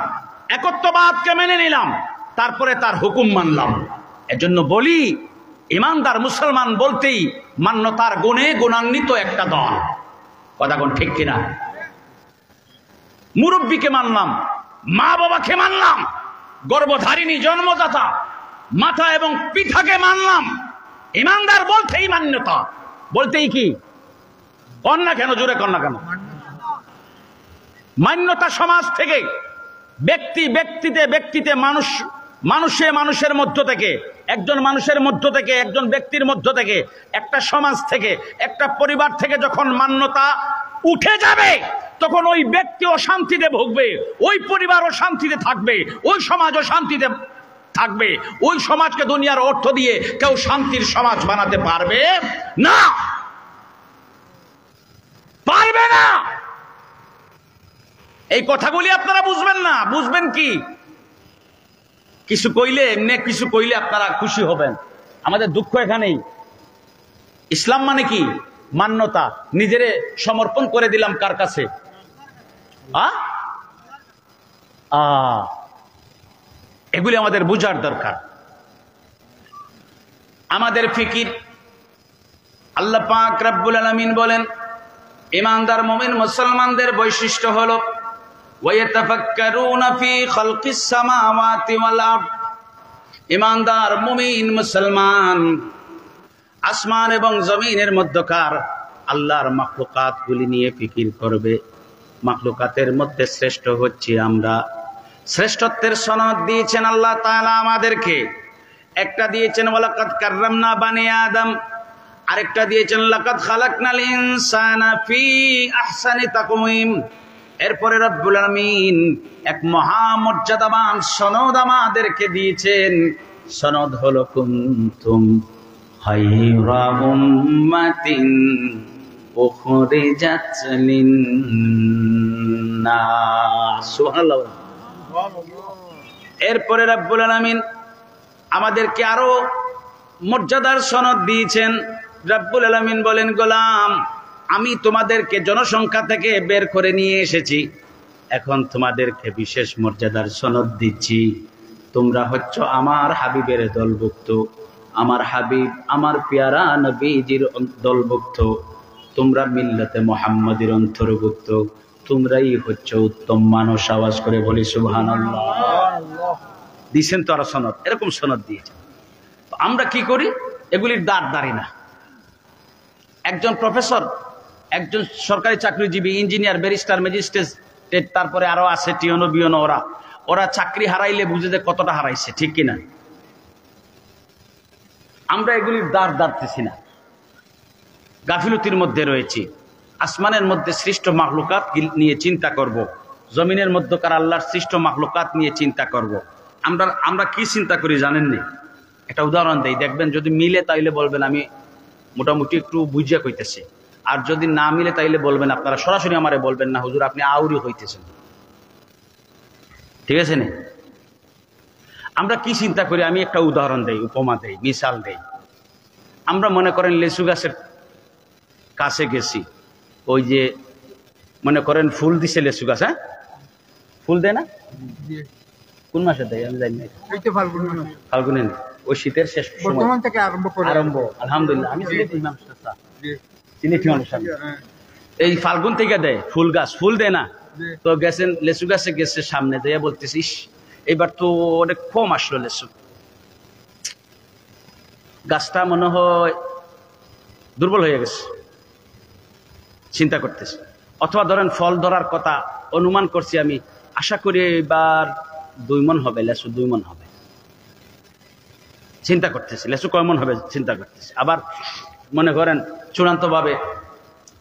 একত্ববাদকে মেনে নিলাম, তারপরে তার হুকুম মানলাম। এজন্য বলি, ইমানদার মুসলমান বলতেই মান্যতার গুণে গুণান্বিত একটা দল। কথা কোন ঠিক কিনা? মুরব্বীকে মানলাম, মা বাবাকে মানলাম, গর্ভধারিণী জন্মদাতা মাতা এবং পিতাকে মানলাম। ইমানদার বলতেই মান্যতা, বলতেই কি কন্যা কেন, জোরে কন্যা কেন? মান্যতা সমাজ থেকে, ব্যক্তিতে মানুষের মধ্য থেকে, একজন মানুষের মধ্য থেকে, একজন ব্যক্তির মধ্য থেকে, একটা সমাজ থেকে, একটা পরিবার থেকে যখন মান্যতা উঠে যাবে, তখন ওই ব্যক্তি অশান্তিতে ভুগবে, ওই পরিবার অশান্তিতে থাকবে, ওই সমাজ অশান্তিতে থাকবে। ওই সমাজকে দুনিয়ার অর্থ দিয়ে কেউ শান্তির সমাজ বানাতে পারবে না, পারবে না। এই কথাগুলি আপনারা বুঝবেন না। বুঝবেন কি? কিছু কইলে, এমনি কিছু কইলে আপনারা খুশি হবেন। আমাদের দুঃখ এখানেই। ইসলাম মানে কি? মান্যতা। নিজেরে সমর্পণ করে দিলাম কার কাছে? এগুলি আমাদের বুঝার দরকার। আমাদের ফিকির, আল্লাহ পাক রব্বুল আলামিন বলেন, ইমানদার মুমিন মুসলমানদের বৈশিষ্ট্য হলো ওয়ায়াতাফাক্কারুনা ফি খালকিস সামাওয়াতি ওয়াল আরদ। ইমানদার মুমিন মুসলমান আসমান এবং জমিনের মধ্যকার আল্লাহর মাখলুকাতগুলি নিয়ে ফিকির করবে। মাখলুকাতের মধ্যে শ্রেষ্ঠ হচ্ছে আমরা। শ্রেষ্ঠত্বের সনদ দিয়েছেন আল্লাহ তাআলা আমাদেরকে। একটা দিয়েছেন ওয়ালাকাদ কাররামনা বানি আদম, আরেকটা দিয়েছেন লাকাদ খালাকনাল ইনসানা ফি আহসানি তাকওয়িম। এরপরে রব্বুল আলামিন এক মহামর্যাদাবান সনদ আমাদেরকে দিয়েছেন। সনদ হলো কুনতুম খায়রা উম্মাতিন উখরিজাত লিন-নাস। সুবহানাল্লাহ। এরপরে রব্বুল আলামিন আমাদেরকে আরো মর্যাদার সনদ দিয়েছেন। রব্বুল আলামিন বলেন, গোলাম, আমি তোমাদেরকে জনসংখ্যা থেকে বের করে নিয়ে এসেছি, এখন তোমাদেরকে বিশেষ মর্যাদার সনদ দিচ্ছি। তোমরা হচ্ছ আমার হাবিবের দলভুক্ত, আমার হাবিব আমার পেয়ারা নবীজির দলভুক্ত, তোমরা মিল্লাতে মুহাম্মাদির অন্তর্ভুক্ত, তোমরাই হচ্ছে উত্তম মানুষ। আওয়াজ করে বলি সুবহানাল্লাহ। দিয়েছেন তো আরো সনদ, এরকম সনদ দিয়েছেন। আমরা কি করি? এগুলির দাঁড়ি না। একজন প্রফেসর, একজন সরকারি চাকরিজীবী, ইঞ্জিনিয়ার, ব্যারিস্টার, ম্যাজিস্ট্রেট, তারপরে আরো আছে টিওনো বিওনো, ওরা চাকরি হারাইলে বুঝে যে কতটা হারাইছে, ঠিক কিনা? আমরা এগুলির দাঁড়তেছি না, গাফিলতির মধ্যে রয়েছি। আসমানের মধ্যে সৃষ্ট মাখলুকাত নিয়ে চিন্তা করব, জমিনের মধ্যকার আল্লাহর সৃষ্ট মাখলুকাত নিয়ে চিন্তা করব। আমরা কি চিন্তা করি জানেননি? একটা উদাহরণ দেই, দেখবেন যদি মিলে তাইলে বলবেন আমি মোটামুটি একটু বুঝিয়া কইতেছি, আর যদি না মিলে তাইলে বলবেন, আপনারা সরাসরি আমারে বলবেন না হুজুর আপনি আউরি হইতেছেন। ঠিক আছে না? আমরা কি চিন্তা করি? আমি একটা উদাহরণ দেই, উপমা দেই, মিসাল দেই। আমরা মনে করেন লেচু গাছের কাছে গেছি, ওই যে মনে করেন ফুল দিছে লেচু গাছ, হ্যাঁ ফুল দেয় না? কোন মাসে দেয় আমি জানি না, ফাল্গুনে। ওই শীতের শেষ সময় থেকে আরম্ভ। আলহামদুলিল্লাহ, আমি চিনি এই ফাল্গুন থেকে দেয় ফুল গাছ, ফুল দেয় না। তো গেছেন লেচু গাছে, গেছে সামনে দিয়ে বলতেছিস এবার তো অনেক কম আসলো লেচু, গাছটা মনে হয় দুর্বল হয়ে গেছে, চিন্তা করতেছি। অথবা ধরেন ফল ধরার কথা অনুমান করছি আমি, আশা করি এবার 2 মণ হবে, লেচু 2 মণ হবে, চিন্তা করতেছি। লেচু কয় মণ হবে চিন্তা করতেছি। আবার মনে করেন চূড়ান্তভাবে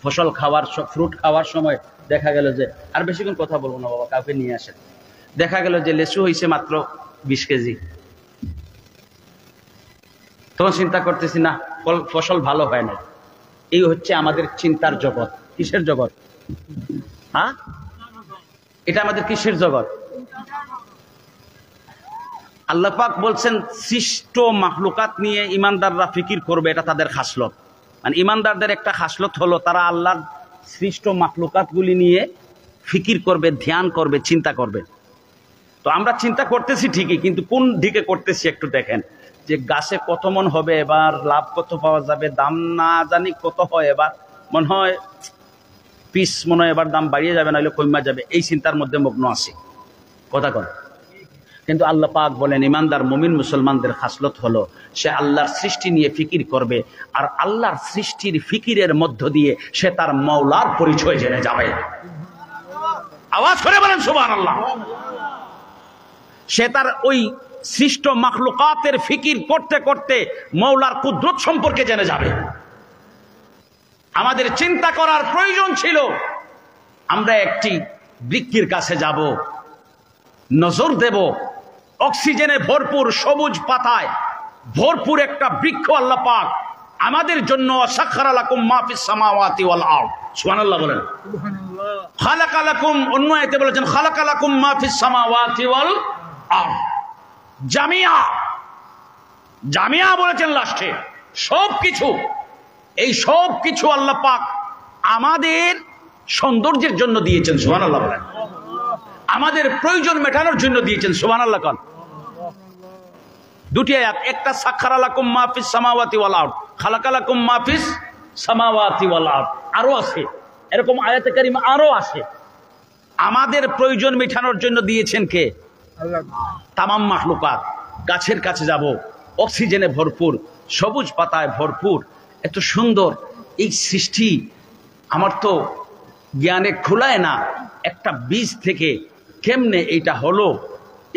ফসল খাওয়ার, ফ্রুট খাওয়ার সময় দেখা গেল যে, আর বেশিক্ষণ কথা বলবো না বাবা, কাউকে নিয়ে আসেন, দেখা গেল যে লেচু হয়েছে মাত্র 20 কেজি। তখন চিন্তা করতেছি না, ফসল ভালো হয় না। এই হচ্ছে আমাদের চিন্তার জগৎ। কিসের জগৎ? হ্যাঁ, এটা আমাদের কিসের জগৎ? আল্লাহ পাক বলছেন সৃষ্ট মাখলুকাত নিয়ে ইমানদাররা ফিকির করবে, এটা তাদের খাসলত। মানে ইমানদারদের একটা খাসলত হলো তারা আল্লাহর সৃষ্ট মাখলুকাতগুলি নিয়ে ফিকির করবে, ধ্যান করবে, চিন্তা করবে। তো তো আমরা চিন্তা করতেছি ঠিকই, কিন্তু কোন দিকে করতেছি একটু দেখেন, যে গাছে কত মন হবে এবার, লাভ কত পাওয়া যাবে, দাম না জানি কত হয় এবার, মনে হয় পিস মনে হয় এবার দাম বাড়িয়ে যাবে, নাহলে কমা যাবে, এই চিন্তার মধ্যে মগ্ন আছে। কথা কন। কিন্তু আল্লাহ পাক বলেন ইমানদার মুমিন মুসলমানদের খাসলত হলো সে আল্লাহর সৃষ্টি নিয়ে ফিকির করবে, আর আল্লাহর সৃষ্টির ফিকিরের মধ্য দিয়ে সে তার মাওলার পরিচয় জেনে যাবে। আওয়াজ করে বলেন সুবহানাল্লাহ। সে তার ওই সৃষ্ট মাখলুকাতের ফিকির করতে করতে মাওলার কুদরত সম্পর্কে জেনে যাবে। আমাদের চিন্তা করার প্রয়োজন ছিল, আমরা একটি বৃক্ষের কাছে যাব, নজর দেব, অক্সিজেনে ভরপুর, সবুজ পাতায় ভরপুর একটা বৃক্ষ আল্লাহ পাক আমাদের জন্য সাখারা লাকুম মা ফিস সামাওয়াতি ওয়াল আরদ, সুবহানাল্লাহ বলেন। সুবহানাল্লাহ। খালাকা লাকুম, অন্য আয়াতে বলেছেন খালাকা লাকুম মা ফিস সামাওয়াতি ওয়াল আরদ, জামিয়া, জামিয়া বলেছেন লাস্টে, সবকিছু, এই সব কিছু আল্লাহ পাক আমাদের সৌন্দর্যের জন্য দিয়েছেন, সুবহানাল্লাহ বলেন। আমাদের প্রয়োজন মেটানোর জন্য দিয়েছেন, সুবহানাল্লাহ কোন। দুটি আয়াত, একটা সাখারা লাকুম মা ফিস সামাওয়াতি ওয়াল আরদ, খালাকা লাকুম মা ফিস সামাওয়াতি ওয়াল আরদ, আরো আছে এরকম আয়াতে কারিমা, আরো আছে। আমাদের প্রয়োজন মেটানোর জন্য দিয়েছেন কে? আল্লাহ। তামাম মাখলুকাত, গাছের কাছে যাব, অক্সিজেনে ভরপুর, সবুজ পাতায় ভরপুর, এত সুন্দর এই সৃষ্টি আমার তো জ্ঞানে খোলায় না। একটা বীজ থেকে কেমনে এইটা হলো,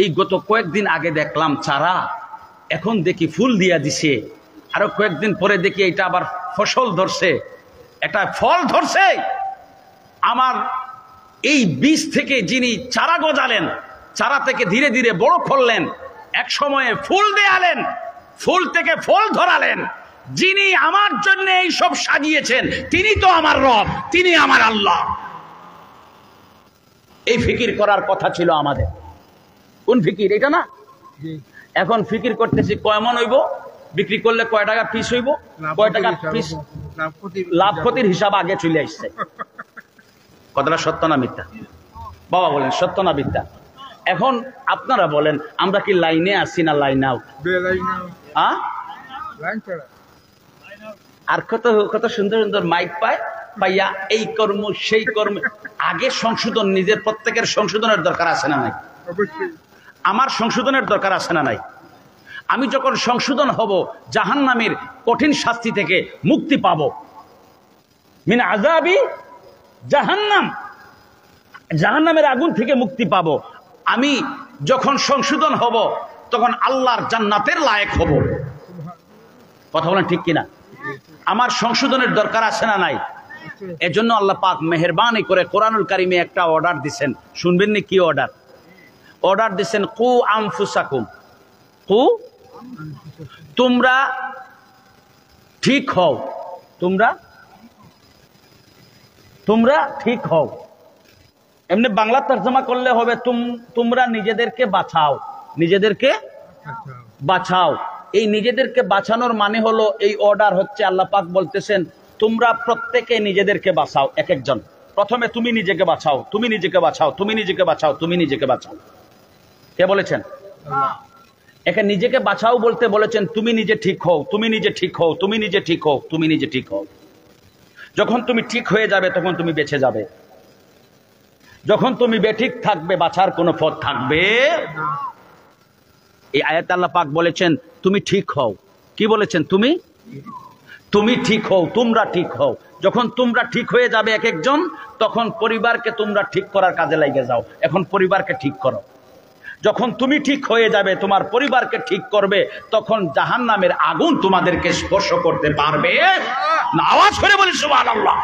এই গত কয়েকদিন আগে দেখলাম চারা, এখন দেখি ফুল দিয়া দিছে, আরো কয়েকদিন পরে দেখি এটা আবার ফসল ধরছে, এটা ফল ধরছে। আমার এই বীজ থেকে যিনি চারা গজালেন, চারা থেকে ধীরে ধীরে বড় করলেন, এক সময়ে ফুল দেয়ালেন, ফুল থেকে ফল ধরালেন, যিনি আমার জন্য এই সব সাজিয়েছেন তিনি তো আমার রব, তিনি আমার আল্লাহ। এই ফিকির করার কথা ছিল আমাদের। কোন ফিকির? এটা না। এখন ফিকির করতেছি কয় মন হইব, বিক্রি করলে কয় টাকা পিস হইব, কয় টাকা পিস, লাভ ক্ষতির হিসাব আগে চলে আসছে। কথাটা সত্য না মিথ্যা? বাবা বলেন সত্য না মিথ্যা? এখন আপনারা বলেন আমরা কি লাইনে আছি না লাইন আউট? আর কত কত সুন্দর সুন্দর মাইক পায়, পাইয়া এই কর্ম সেই কর্ম। আগে সংশোধন, নিজের প্রত্যেকের সংশোধনের দরকার আছে না নাই? আমার সংশোধনের দরকার আছে না নাই? আমি যখন সংশোধন হব, জাহান্নামের কঠিন শাস্তি থেকে মুক্তি পাবো, মিন আযাবি জাহান্নাম, জাহান্নামের আগুন থেকে মুক্তি পাবো। আমি যখন সংশোধন হব তখন আল্লাহর জান্নাতের লায়েক হব। কথা বলেন ঠিক কিনা? আমার সংশোধনের দরকার আছে না নাই? এজন্য আল্লাহ পাক মেহেরবানি করে কোরআনুল কারিমে একটা অর্ডার দিচ্ছেন, শুনবেন নি? কি অর্ডার? অর্ডার দিচ্ছেন কু আনফুসাকুম, কু, তোমরা ঠিক হও, তোমরা তোমরা ঠিক হও। এমনি বাংলা তর্জমা করলে হবে তোমরা নিজেদেরকে বাঁচাও, নিজেদেরকে বাঁচাও। এই নিজেদেরকে বাঁচানোর মানে হলো, এই অর্ডার হচ্ছে আল্লাহ পাক বলতেছেন তোমরা প্রত্যেকে নিজেদেরকে বাঁচাও। এক একজন প্রথমে তুমি নিজেকে বাঁচাও, তুমি নিজেকে বাঁচাও, তুমি নিজেকে বাঁচাও, তুমি নিজেকে বাঁচাও। কে বলেছেন? একে নিজেকে বাঁচাও বলতে বলেছেন তুমি নিজে ঠিক হও, তুমি নিজে ঠিক হও, তুমি নিজে ঠিক হও, তুমি নিজে ঠিক হও। যখন তুমি ঠিক হয়ে যাবে তখন তুমি বেঁচে যাবে। যখন তুমি বেঠিক থাকবে বাঁচার কোনো পথ থাকবে। এই আয়াতে আল্লাহ পাক বলেছেন তুমি ঠিক হও। কি বলেছেন? তুমি ঠিক হও, তোমরা ঠিক হও। যখন তোমরা ঠিক হয়ে যাবে এক একজন, তখন পরিবারকে তোমরা ঠিক করার কাজে লাগিয়ে যাও। এখন পরিবারকে ঠিক করো। যখন তুমি ঠিক হয়ে যাবে, তোমার পরিবারকে ঠিক করবে, তখন জাহান্নামের আগুন তোমাদেরকে স্পর্শ করতে পারবে না। আওয়াজ করে বলি সুবহানাল্লাহ।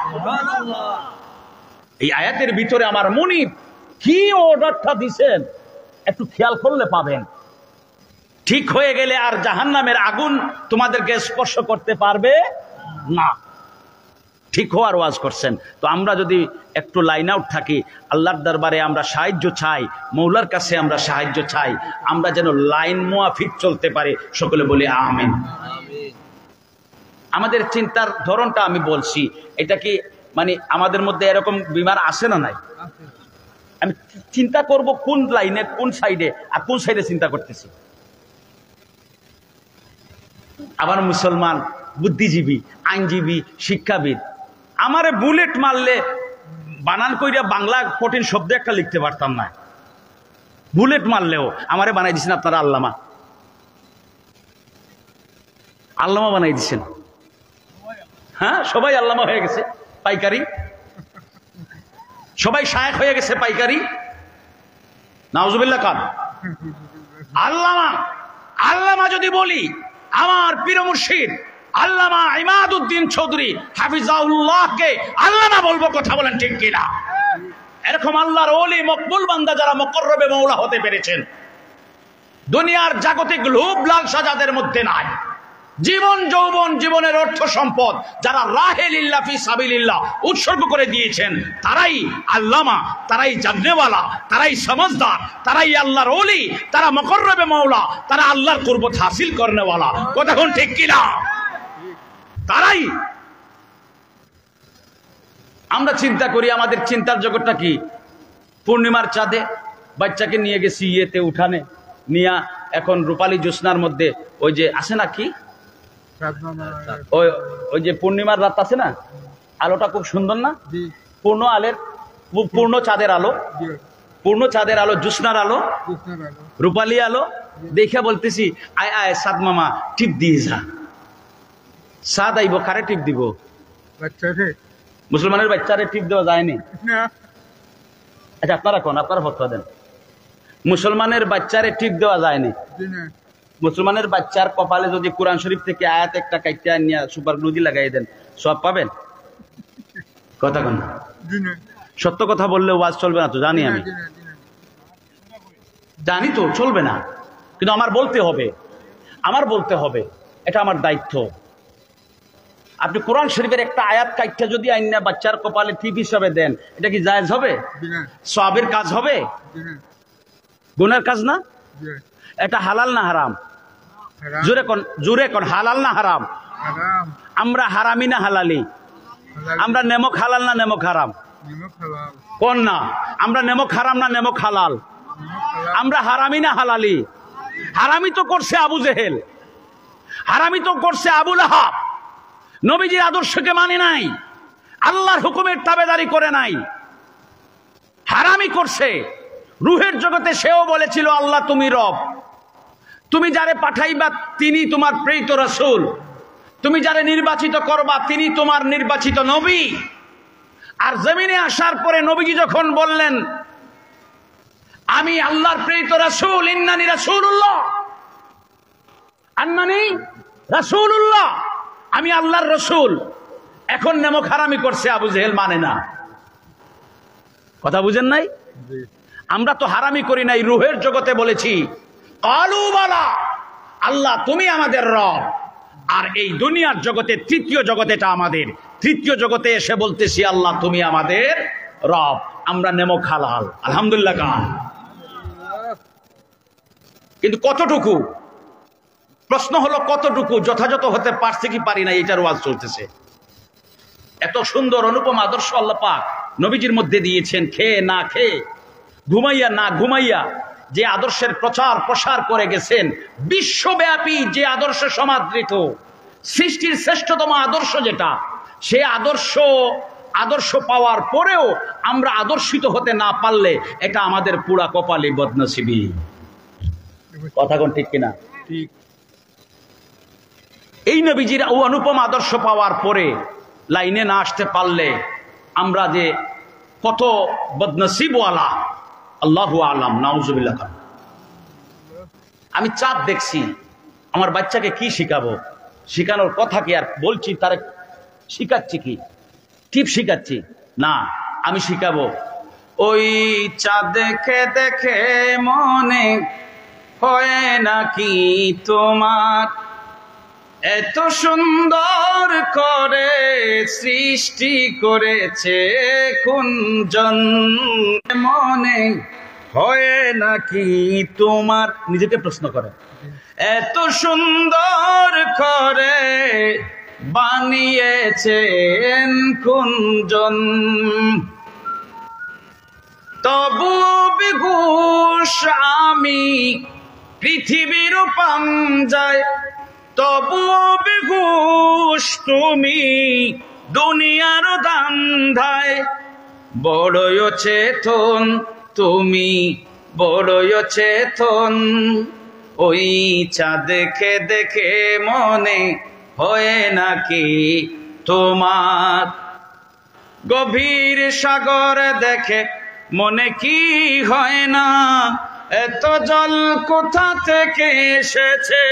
এই আয়াতের ভিতরে আমার মুনিব কি অর্ডারটা দিছেন একটু খেয়াল করলে পাবেন। ঠিক হয়ে গেলে আর জাহান্নামের আগুন তোমাদেরকে স্পর্শ করতে পারবে না। ঠিক হওয়ার ওয়াজ করছেন। তো আমরা যদি একটু লাইন আউট থাকি, আল্লাহর দরবারে আমরা সাহায্য চাই, মৌলার কাছে আমরা সাহায্য চাই, আমরা যেন লাইন মুআফিক চলতে পারি। সকলে বলি আমিন। আমাদের চিন্তার ধরনটা আমি বলছি, এটা কি মানে আমাদের মধ্যে এরকম বিমার আসে না নাই? আমি চিন্তা করব কোন লাইনে, কোন সাইডে, আর কোন সাইডে চিন্তা করতেছি। আবার মুসলমান, বুদ্ধিজীবী, আইনজীবী, শিক্ষাবিদ, আমারে বুলেট মারলে বানান কইরা বাংলা কঠিন শব্দ একটা লিখতে পারতাম না। বুলেট মারলেও আমারে বানাই দিচ্ছেন আপনারা আল্লামা। আল্লামা বানাই দিচ্ছেন। হ্যাঁ, সবাই আল্লামা হয়ে গেছে পাইকারি, সবাই শায়েখ হয়ে গেছে পাইকারি। নাউজুবিল্লাহ খান। আল্লামা, আল্লামা যদি বলি, আমার পীর মুর্শিদ আল্লামা ইমাদউদ্দিন চৌধুরী হাফিজাহুল্লাহকে আল্লামা বলবো, কথা বলেন ঠিক কিনা? এরকম আল্লাহর ওলি মকবুল বান্দা যারা মুকররবে মাওলা হতে পেরেছেন, দুনিয়ার জাগতিক লোভ লালসা যাদের মধ্যে নাই, জীবন যৌবন জীবনের অর্থ সম্পদ যারা রাহে লিল্লাহ ফি সাবিলিল্লাহ উৎসর্গ করে দিয়েছেন, তারাই আল্লামা, তারাই জাননেওয়ালা, তারাই সমঝদার, তারাই আল্লাহর ওলি, তারা মুকররবে মাওলা, তারা আল্লাহর কুরবত হাসিল করনেওয়ালা। কথা কোন ঠিক কিনা? তারাই। আমরা চিন্তা করি, আমাদের চিন্তার জগৎটা কি? পূর্ণিমার চাঁদে বাচ্চাকে নিয়ে গেছি ইয়েতে, উঠানে নিয়া, এখন রূপালী জ্যোৎস্নার মধ্যে ওই যে আসে না কি, ওই যে পূর্ণিমার রাত আছে না, আলোটা খুব সুন্দর না? পূর্ণ চাঁদের আলো, পূর্ণ চাঁদের আলো, জ্যোৎস্নার আলো, রূপালী আলো দেখে বলতেছি, আয় আয় সাদ মামা টিপ দিয়ে যা। সাদ আইব, কারে টিপ দিব? মুসলমানের বাচ্চারে টিপ দেওয়া যায়নি। আচ্ছা আপনারা কোন, আপনারা ফতোয়া দেন। মুসলমানের বাচ্চারে টিপ দেওয়া যায়নি। মুসলমানের বাচ্চার কপালে যদি কোরআন শরীফ থেকে আয়াত একটা কাইটা নিয়ে সুপার গ্লু দিয়ে লাগাই দেন, সব পাবেন? কথা কোন? সত্য কথা বললে ওয়াজ চলবে না তো, জানি আমি, জানি তো চলবে না, কিন্তু আমার বলতে হবে, আমার বলতে হবে, এটা আমার দায়িত্ব। আপনি কোরআন শরীফের একটা আয়াত কাইটা যদি আইনা বাচ্চার কপালে টিপ হিসাবে দেন, এটা কি জায়েজ হবে? সওয়াবের কাজ হবে? গুনার কাজ না? এটা হালাল না হারাম? জোরে কোন, জোরে কোন, হালাল না হারাম? আমরা হারামি না হালালি? আমরা নেমক হালাল না নেমক হারাম? কোন না? আমরা নেমক হারাম না নেমক হালাল? আমরা হারামি না হালালি? হারামি তো করছে আবু জেহেল, হারামি তো করছে আবু লাহাব, নবীজির আদর্শকে মানে নাই, আল্লাহর হুকুমের তাবেদারি করে নাই, হারামি করছে। রুহের জগতে সেও বলেছিল, আল্লাহ তুমি রব, তুমি যারে পাঠাইবা তিনি তোমার প্রেরিত রাসূল, তুমি যারে নির্বাচিত করবা তিনি তোমার নির্বাচিত নবী। আর জমিনে আসার পরে নবীজি যখন বললেন, আমি আল্লাহর প্রেরিত রাসূল, ইন্নানি রাসূলুল্লাহ, আন্নানি রাসূলুল্লাহ, আমি আল্লাহর রাসূল, এখন নেমক হারামি করছে আবু জেহেল, মানে না। কথা বুঝেন নাই? আমরা তো হারামি করি নাই, রুহের জগতে বলেছি কালু বালা, আল্লাহ তুমি আমাদের রব। আর এই দুনিয়ার জগতে, তৃতীয় জগতে, এটা আমাদের তৃতীয় জগতে এসে বলতেছি, আল্লাহ তুমি আমাদের রব, আমরা নেমক হালাল, আলহামদুলিল্লাহ গান। কিন্তু কতটুকু, প্রশ্ন হলো কতটুকু যথাযথ হতে পারছে কি পারি না, এটার ওয়াজ চলতেছে। এত সুন্দর অনুপম আদর্শ আল্লাহ পাক নবীজির মধ্যে দিয়েছেন, খেয়ে না খেয়ে, ঘুমাইয়া না ঘুমাইয়া যে আদর্শের প্রচার প্রসার করে গেছেন, বিশ্বব্যাপী যে আদর্শ সমাদৃত, সৃষ্টির শ্রেষ্ঠতম আদর্শ যেটা, সে আদর্শ পাওয়ার পরেও আমরা আদর্শিত হতে না পারলে এটা আমাদের পুরা কপালে বদনসিবি। কথা কোন ঠিক কিনা? ঠিক। এই নবীজির ও অনুপম আদর্শ পাওয়ার পরে লাইনে না আসতে পারলে আমরা যে কত বদনসিবওয়ালা, আল্লাহু আলাম, নাউজুবিল্লাহ। আমি চাঁদ দেখছি, আমার বাচ্চাকে কি শিখাবো? শিখানোর কথা কি আর বলছি, তারে শিখাচ্ছি কি টিপ শিখাচ্ছি না, আমি শিখাবো ওই চাঁদ দেখে দেখে মনে হয় নাকি তোমার, এত সুন্দর করে সৃষ্টি করেছে কুঞ্জন, মনে হয় নাকি তোমার। নিজেকে প্রশ্ন করে, এত সুন্দর করে বানিয়েছেন কুঞ্জন, তবু বেহুশ আমি পৃথিবীর পাঞ্জায়, তবু বেহুশ তুমি দুনিয়ার ধান্ধায়। বড়ই চেতন তুমি, বড়ই চেতন, ওই চাঁদ দেখে দেখে মনে হয় নাকি তোমার? গভীর সাগর দেখে মনে কি হয় না, এত জল কোথা থেকে এসেছে,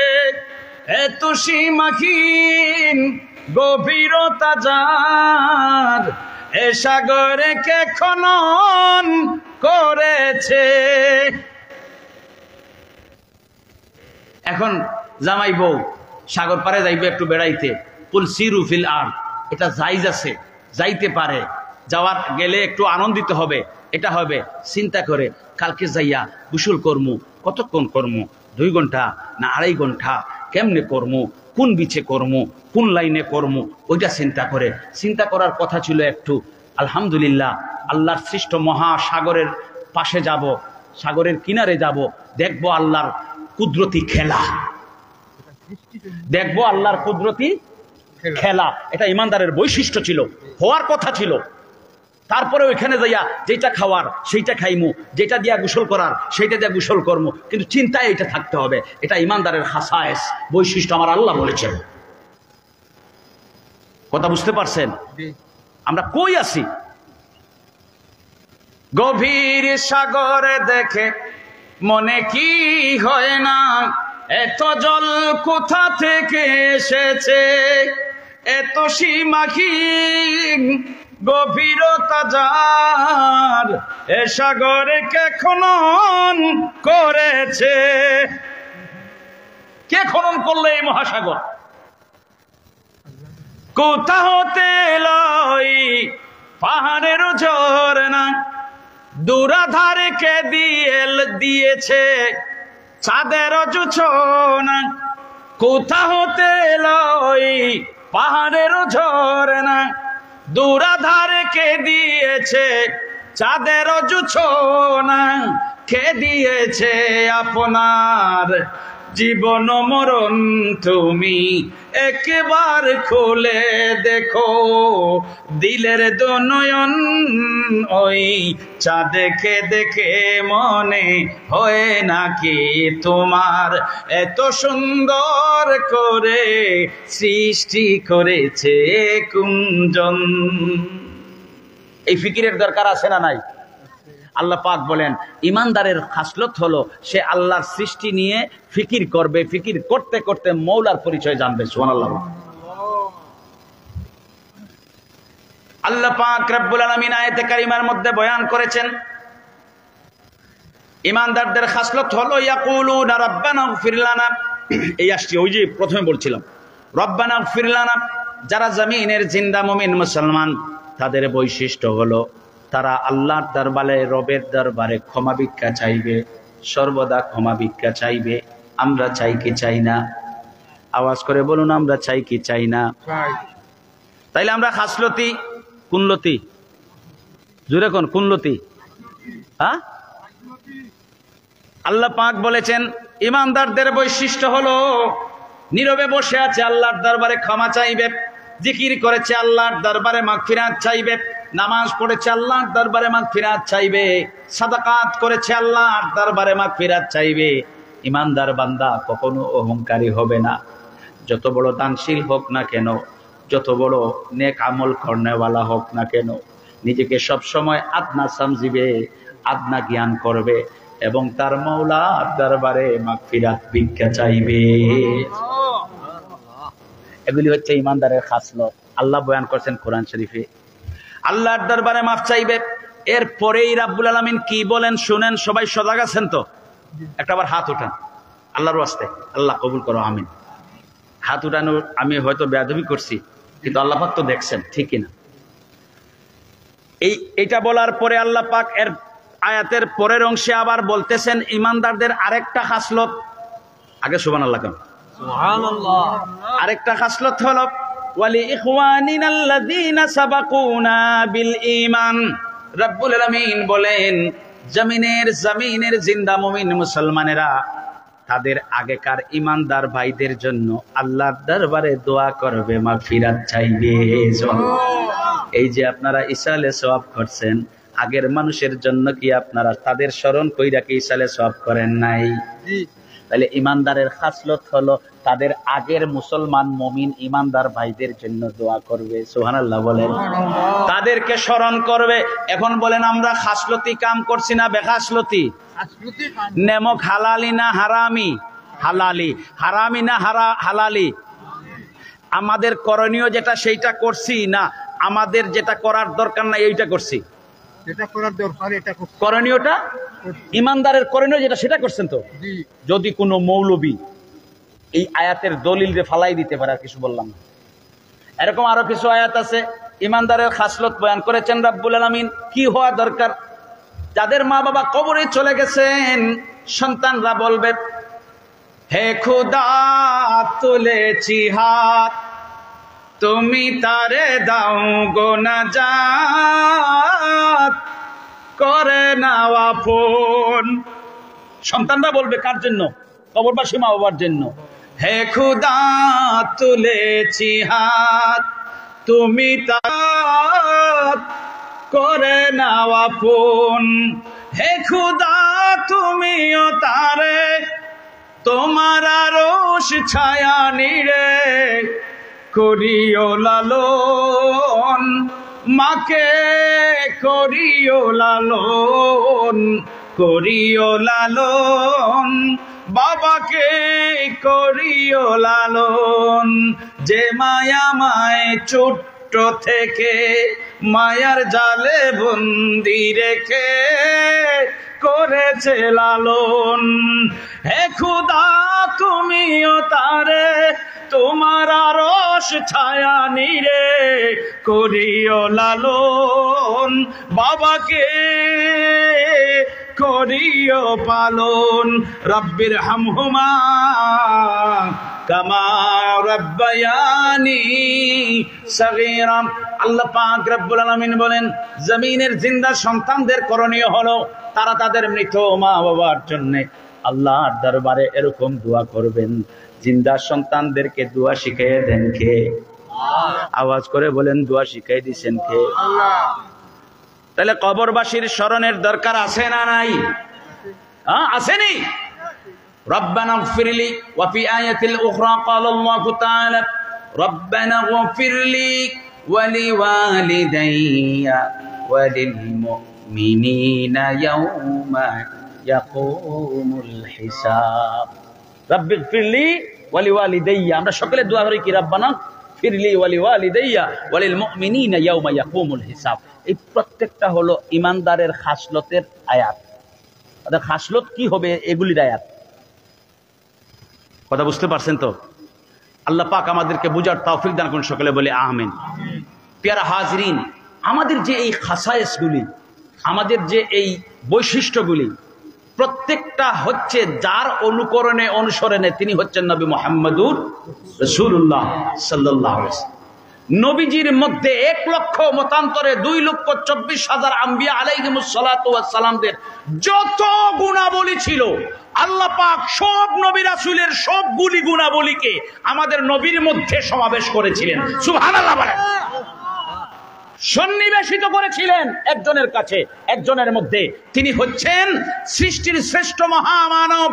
এত সীমাহীন গভীরতা যার, এ সাগরে কে খনন করেছে। এখন জামাই বউ সাগর পারে যাইবে একটু বেড়াইতে, কুল সিরু ফিল আরদ, এটা জায়েজ আছে, যাইতে পারে, যাওয়ার গেলে একটু আনন্দিত হবে, এটা হবে। চিন্তা করে কালকে যাইয়া গোসল করমু, কতক্ষণ করমু, 2 ঘন্টা না 2.5 ঘন্টা, কেমনে করমু, কোন বিচে করমু, কোন লাইনে করমু, ওইটা চিন্তা করে। চিন্তা করার কথা ছিল একটু আলহামদুলিল্লাহ আল্লাহর সৃষ্ট মহাসাগরের পাশে যাব, সাগরের কিনারে যাব, দেখবো আল্লাহর কুদরতি খেলা, দেখবো আল্লাহর কুদরতি খেলা। এটা ইমানদারের বৈশিষ্ট্য ছিল, হওয়ার কথা ছিল। তারপরে ওইখানে যাইয়া যেটা খাওয়ার সেইটা খাইমু, যেটা দিয়া গোসল করার সেইটা দিয়া গোসল করমু, কিন্তু চিন্তায় এটা থাকতে হবে। এটা ইমানদারের খাসায়েস, বৈশিষ্ট্য আমার আল্লাহ বলেছেন। কথা বুঝতে পারছেন? আমরা কই আছি? গভীর সাগরে দেখে মনে কি হয় না, এত জল কোথা থেকে এসেছে, এত সীমাহীন গভীরতা যার, এ সাগরে কে খনন করেছে? কে খনন করলে এই মহাসাগর? কোথা হতে লই পাহাড়ের ঝরনা, দুরাধারে কে দিয়েছে চাঁদের জোছনা। কোথা হতে লই পাহাড়ের ঝরনা, দুরাধারে কে দিয়েছে চাঁদের জোছনা। কে দিয়েছে আপনার জীবন মরণ, তুমি একবার খুলে দেখো দিলের দনয়ন। ওই চাঁদ দেখে দেখে মনে হয় নাকি তোমার, এত সুন্দর করে সৃষ্টি করেছে কুঞ্জন। এই ফিকিরের দরকার আছে না নাই? আল্লাহ পাক বলেন ইমানদারের খাসলত হলো সে আল্লাহর সৃষ্টি নিয়ে ফিকির করবে, ফিকির করতে করতে মৌলার পরিচয় জানবে। সুবহানাল্লাহ। আল্লাহ পাক রব্বুল আলামিন আয়াতে কারিমার মধ্যে বয়ান করেছেন ইমানদারদের খাসলত হলো ইয়াকুলুনা রাব্বানা ইগফির লানা। এই আসছি ওই যে প্রথমে বলছিলাম রব্বানা ইগফির লানা। যারা জমিনের জিন্দা মুমিন মুসলমান তাদের বৈশিষ্ট্য হলো তারা আল্লাহর দরবারে, রবের দরবারে ক্ষমা ভিক্ষা চাইবে, সর্বদা ক্ষমা ভিক্ষা চাইবে। আমরা চাই কি চাই না? আওয়াজ করে বলুন, আমরা চাই কি চাই না? তাইলে আমরা খাসলতি কুনলতি, জোরে কোন কুনলতি? হ্যাঁ, আল্লাহ পাক বলেছেন ইমানদারদের বৈশিষ্ট্য হলো নীরবে বসে আছে আল্লাহর দরবারে ক্ষমা চাইবে, জিকির করেছে আল্লাহর দরবারে মাগফিরাত চাইবে, নামাজ পড়েছে আল্লাহর দরবারে মাগফিরাত চাইবে, সাদাকাত করেছে আল্লাহর দরবারে মাগফিরাত চাইবে। ইমানদার বান্দা কখনো অহংকারী হবে না। যত বড় দানশীল হোক না কেন, যত বড় নেক আমল করনেওয়ালা হোক না কেন, নিজেকে সব সময় আদনা সমঝিবে, আদনা জ্ঞান করবে এবং তার মওলার দরবারে মাগফিরাত ভিক্ষা চাইবে। এগুলি হচ্ছে ইমানদারের খাসলত। আল্লাহ বয়ান করছেন কোরআন শরীফে, আল্লাহর দরবারে মাফ চাইবে। এরপরেই রাব্বুল আলামিন কি বলেন শুনেন। সবাই সজাগ আছেন তো? একটাবার হাত উঠান আল্লাহর ওয়াস্তে। আল্লাহ কবুল করো, আমিন। হাত উঠানো আমি হয়তো বেয়াদবি করছি, কিন্তু আল্লাহ পাক তো দেখছেন, ঠিক কিনা? এইটা বলার পরে আল্লাহ পাক এর আয়াতের পরের অংশে আবার বলতেছেন ইমানদারদের আরেকটা খাসলত। আগে সুবহানাল্লাহ কেন? সুবহানাল্লাহ। আরেকটা খাসলত হলো ওয়ালি ইখওয়ানিনাল্লাযীনা সাবাকুনা বিল ঈমান। রব্বুল আলামিন বলেন জমিনের জিন্দা মুমিন মুসলমানেরা তাদের আগেকার ইমানদার ভাইদের জন্য আল্লাহর দরবারে দোয়া করবে, মাগফিরাত চাইবে। এই যে আপনারা ইসালে সওয়াব করছেন, আগের মানুষের জন্য কি আপনারা তাদের স্মরণ কইরা কি ইসালে সওয়াব করেন নাই? তাহলে ইমানদারের খাসলত হলো তাদের আগের মুসলমান মুমিন ইমানদার ভাইদের জন্য দোয়া করবে। সুবহানাল্লাহ বলেন। তাদেরকে স্মরণ করবে। এখন বলেন আমরা খাসলতি কাম করছি না বেখাসলতি? নেমক হালালি না হারামি? হালালি। হারামি না হালালি? আমাদের করণীয় যেটা সেইটা করছি না আমাদের যেটা করার দরকার না এইটা করছি? করণীয়টা ইমানদারের করণীয় যেটা সেটা করছেন তো। যদি কোনো মৌলবী এই আয়াতের দলিল রে ফালাই দিতে পারে, আর কিছু বললাম না। এরকম আরো কিছু আয়াত আছে ইমানদারের খাসলত বয়ান করেছেন রব্বুল আলামিন। কি হওয়া দরকার? যাদের মা বাবা কবরে চলে গেছেন সন্তানরা বলবে, হে খোদা তুলেছি হাত, তুমি তারে দাও গো নাজাত, করে নাও আপন। সন্তানরা বলবে কার জন্য? কবরবাসী মা বাবার জন্য। হে খোদা তুলেছি হাত, তুমি তার করে নাও আপন। হে খোদা তুমিও তারে তোমার আরশ ছায়া নিরে করিও লালন, মাকে করিও লালন, করিও লালন, বাবাকে করিও লালন। যে মায়া মায় ছোট্ট থেকে মায়ার জালে বন্দি রেখে করেছে লালন। হে খোদা তুমিও তারে তোমার আরশ ছায়া নিরে করিও লালন, বাবাকে করিও পালন। রব্বির হামহুমা কামা রাব্বায়ানি সগীরা। আল্লাহ পাক রব্বুল আলামিন বলেন জমিনের জিন্দা সন্তানদের করণীয় হলো তারা তাদের মৃত মা বাবার জন্য আল্লাহর দরবারে এরকম দোয়া করবেন। জিন্দা সন্তানদেরকে দোয়া শিখিয়ে দেন কে? আওয়াজ করে বলেন দোয়া শিখিয়ে দিয়েছেন কে? আল্লাহ। তাহলে কবরবাসীর স্মরণের দরকার আছে না নাই? আসেনি? রব্বানা গফিরলি ওয়া ফি আয়াতিল উখরা ক্বালা আল্লাহু তাআলা রব্বানা গফিরলি ওয়া লিওয়ালিদাইয়া ওয়া লিল মুমিনিনা ইয়াওমা ইয়াকুমুল হিসাব। রব্বি গফিরলি ওয়া লিওয়ালিদাইয়া, আমরা সকলে দোয়া করি কি? রব্বানা গফিরলি ওয়া লিওয়ালিদাইয়া ওয়া লিল মুমিনিনা ইয়াওমা ইয়াকুমুল হিসাব। এই প্রত্যেকটা হলো ইমানদারের খাসলতের আয়াত। তাদের খাসলত কি হবে এগুলির আয়াত। কথা বুঝতে পারছেন তো? আল্লাহ পাক আমাদেরকে বুঝার তৌফিক দান করুন, সকলে বলে আমিন। প্যারা হাজরিন, আমাদের যে এই খাসায়েসগুলি, আমাদের যে এই বৈশিষ্ট্যগুলি প্রত্যেকটা হচ্ছে যার অনুকরণে অনুসরণে তিনি হচ্ছেন নবী মুহাম্মদুর রাসূলুল্লাহ সাল্লাল্লাহু আলাইহি ওয়াসাল্লাম। নবীজির মধ্যে 1 লক্ষ মতান্তরে 2,24,000 আম্বিয়া আলাইহিমুস সালাতু ওয়াস সালামদের যত গুণাবলী ছিল আল্লাহ পাক সব নবী রাসূলের সবগুলি গুণাবলীকে আমাদের নবীর মধ্যে সমাবেশ করেছিলেন। সুবহানাল্লাহ বলেন। সন্নিবেশিত করেছিলেন একজনের কাছে, একজনের মধ্যে। তিনি হচ্ছেন সৃষ্টির শ্রেষ্ঠ মহামানব,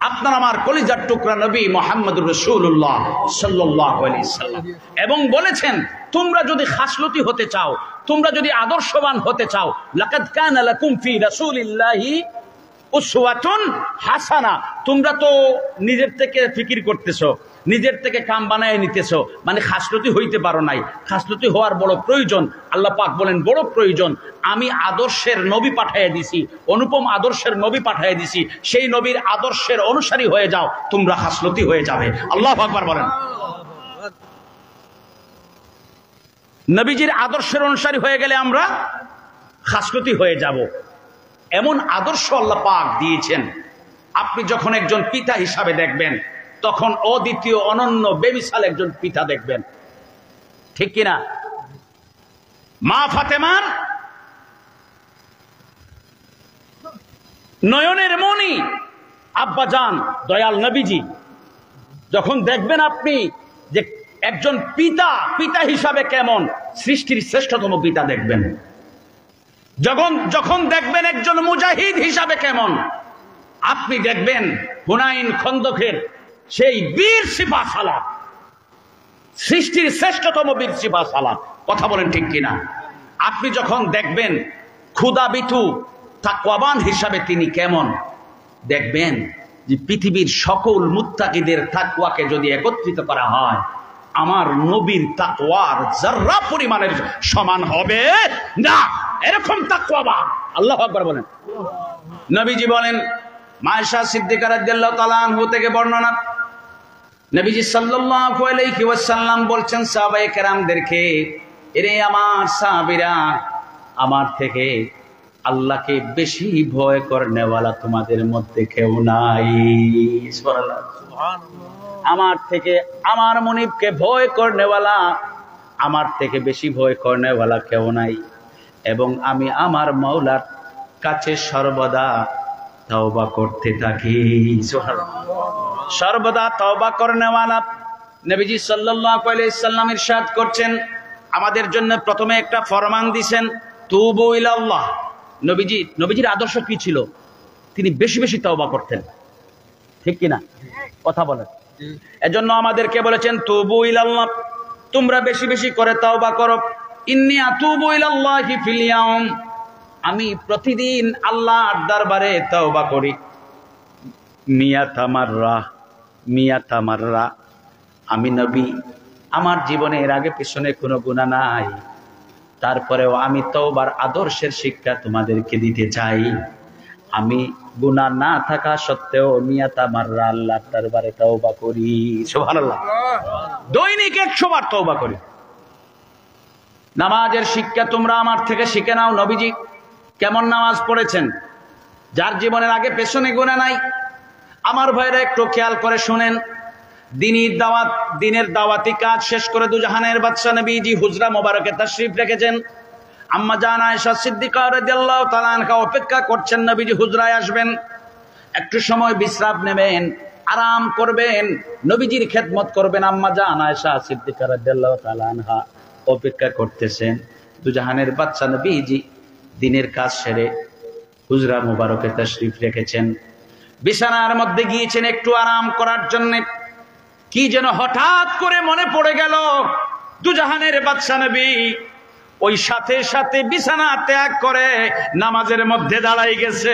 আপনার আমার কলিজার টুকরা নবী মুহাম্মদুর রাসূলুল্লাহ সাল্লাল্লাহু আলাইহি সাল্লাম। এবং বলেছেন তোমরা যদি খাসলতি হতে চাও, তোমরা যদি আদর্শবান হতে চাও, লাকাদ কানা লাকুম ফি রাসূলিল্লাহি উসওয়াতুন হাসানা। তোমরা তো নিজের থেকে ফিকির করতেছো, নিজের থেকে কাম বানায় নিতেছো, মানে খাসলতি হইতে পারো নাই। খাসলতি হওয়ার বড় প্রয়োজন। আল্লাহ পাক বলেন বড় প্রয়োজন। আমি আদর্শের নবী পাঠিয়ে দিছি, অনুপম আদর্শের নবী পাঠিয়ে দিছি, সেই নবীর আদর্শের অনুসারী হয়ে যাও, তোমরা খাসলতি হয়ে যাবে। আল্লাহু আকবার বলেন। নবীজির আদর্শের অনুসারী হয়ে গেলে আমরা খাসলতি হয়ে যাব। এমন আদর্শ আল্লাহ পাক দিয়েছেন, আপনি যখন একজন পিতা হিসাবে দেখবেন তখন অদ্বিতীয় অনন্য বেমিসাল একজন পিতা দেখবেন, ঠিক কিনা? মা ফাতেমার নয়নের মণি আব্বাজান দয়াল নবীজি যখন দেখবেন আপনি যে একজন পিতা হিসাবে কেমন, সৃষ্টির শ্রেষ্ঠতম পিতা দেখবেন। যখন দেখবেন একজন মুজাহিদ হিসাবে কেমন, আপনি দেখবেন হুনাইন খন্দকের সেই বীর সিপাহ সালার, সৃষ্টির শ্রেষ্ঠতম বীর সিপাহ সালার। কথা বলেন ঠিক কিনা? আপনি যখন দেখবেন ক্ষুধাবিতু তাকওয়াবান হিসাবে তিনি কেমন, দেখবেন যে পৃথিবীর সকল মুত্তাকিদের তাকওয়াকে যদি একত্রিত করা হয়, আমার নবীর তাকওয়ার যারা পরিমাণের সমান হবে না। এরকম তাকওয়াবান। আল্লাহু আকবার বলেন। নবীজি বলেন, আয়েশা সিদ্দিকা রাদিয়াল্লাহু তাআলা আনহা থেকে বর্ণনা, নবীজি সাল্লাল্লাহু আলাইহি ওয়াসাল্লাম বলছেন সাহাবায়ে কেরামদেরকে, এরে আমার সাহাবীরা, আমার থেকে আল্লাহকে বেশি ভয় করনেওয়ালা তোমাদের মধ্যে কেউ নাই। সুবহানাল্লাহ। আমার থেকে, আমার মুনিবকে ভয় করনেওয়ালা, আমার থেকে বেশি ভয় করনেওয়ালা কেউ নাই। এবং আমি আমার মাওলার কাছে সর্বদা তওবা করতে থাকি। সর্বদা তওবা করনেওয়ালা। নবীজি সাল্লাল্লাহু আলাইহি সাল্লাম ইরশাদ করছেন, আমাদের জন্য প্রথমে একটা ফরমান দিবেন, তুবু ইলাল্লাহ। নবীজির আদর্শ কি ছিল? তিনি বেশি বেশি তওবা করতেন, ঠিক কিনা? কথা বলেন। এজন্য আমাদেরকে বলেছেন তুবু ইলাল্লাহ, তোমরা বেশি বেশি করে তওবা করো। ইন্নী আতুবু ইলাল্লাহি ফিল ইয়াউম, আমি প্রতিদিন আল্লাহর দরবারে তওবা করি মিয়াতা মাররা। আমি নবী, আমার জীবনে এর আগে পিছনে কোনো গুনাহ নাই, তারপরেও আমি তওবার আদর্শের শিক্ষা তোমাদেরকে দিতে চাই। আমি গুনাহ না থাকা সত্ত্বেও মিয়াতা মাররা আল্লাহর দরবারে তওবা করি। সুবহানাল্লাহ। দৈনিক 100 বার তওবা করি। নামাজের শিক্ষা তোমরা আমার থেকে শিখে নাও। নবীজি কেমন নামাজ পড়েছেন, যার জীবনের আগে পেছনে গুনাহ নাই। আমার ভাইরা একটু খেয়াল করে শুনেন। দিনের দাওয়াতি কাজ শেষ করে দুজাহানের বাদশা নবীজি হুজরা মোবারকে তাশরীফ রেখেছেন। আম্মা জান আয়েশা সিদ্দিকা রাদিয়াল্লাহু তাআলা আনহা অপেক্ষা করছেন নবীজি হুজরায় আসবেন, একটু সময় বিশ্রাম নেবেন, আরাম করবেন, নবীজির খেদমত করবেন। আম্মা জান আয়েশা সিদ্দিকা রাদিয়াল্লাহু তাআলা আনহা অপেক্ষা করতেছেন। দুজাহানের বাদশা নবীজি দিনের কাজ সেরে হুজরা মোবারকে তাশরীফ রেখেছেন, বিছানার মধ্যে গিয়েছেন একটু আরাম করার জন্য। কি যেন হঠাৎ করে মনে পড়ে গেল, দুজাহানের বাদশা নবী ওই সাথে সাথে বিছানা ত্যাগ করে নামাজের মধ্যে দাঁড়াই গেছে।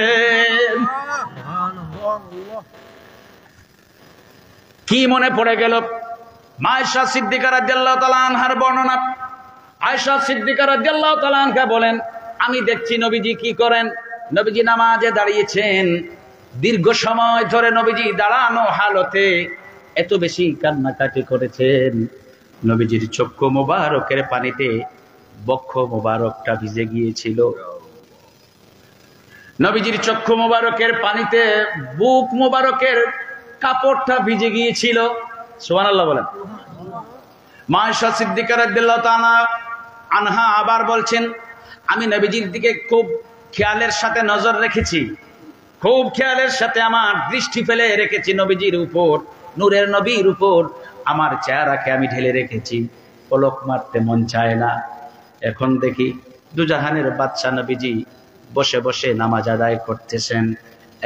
কি মনে পড়ে গেল? আয়েশা সিদ্দিকা রাদিয়াল্লাহু তাআলা আনহার বর্ণনা। আয়েশা সিদ্দিকা রাদিয়াল্লাহু তাআলা আনহা বলেন, আমি দেখছি নবীজি কি করেন। নবীজি নামাজে দাঁড়িয়েছেন, দীর্ঘ সময় ধরে নবীজি দাঁড়ানো হালতে এত বেশি কান্নাকাটি করেছেন, নবীজির চক্ষু মোবারকের পানিতে বক্ষ মোবারকটা ভিজে গিয়েছিল। নবীজির চক্ষু মোবারকের পানিতে বুক মোবারকের কাপড়টা ভিজে গিয়েছিল। সুবহানাল্লাহ বলেন। আয়েশা সিদ্দিকা রাদিয়াল্লাহু তাআলা আনহা আবার বলছেন, আমি নবীজির দিকে খুব খেয়ালের সাথে নজর রেখেছি, খুব খেয়ালের সাথে আমার দৃষ্টি ফেলে রেখেছি নবীজির উপর, নূরের নবীর উপর আমার চেহারাকে আমি ঢেলে রেখেছি, পলক মারতে মন চায় না। এখন দেখি দুজাহানের বাদশা নবীজি বসে বসে নামাজ আদায় করতেছেন,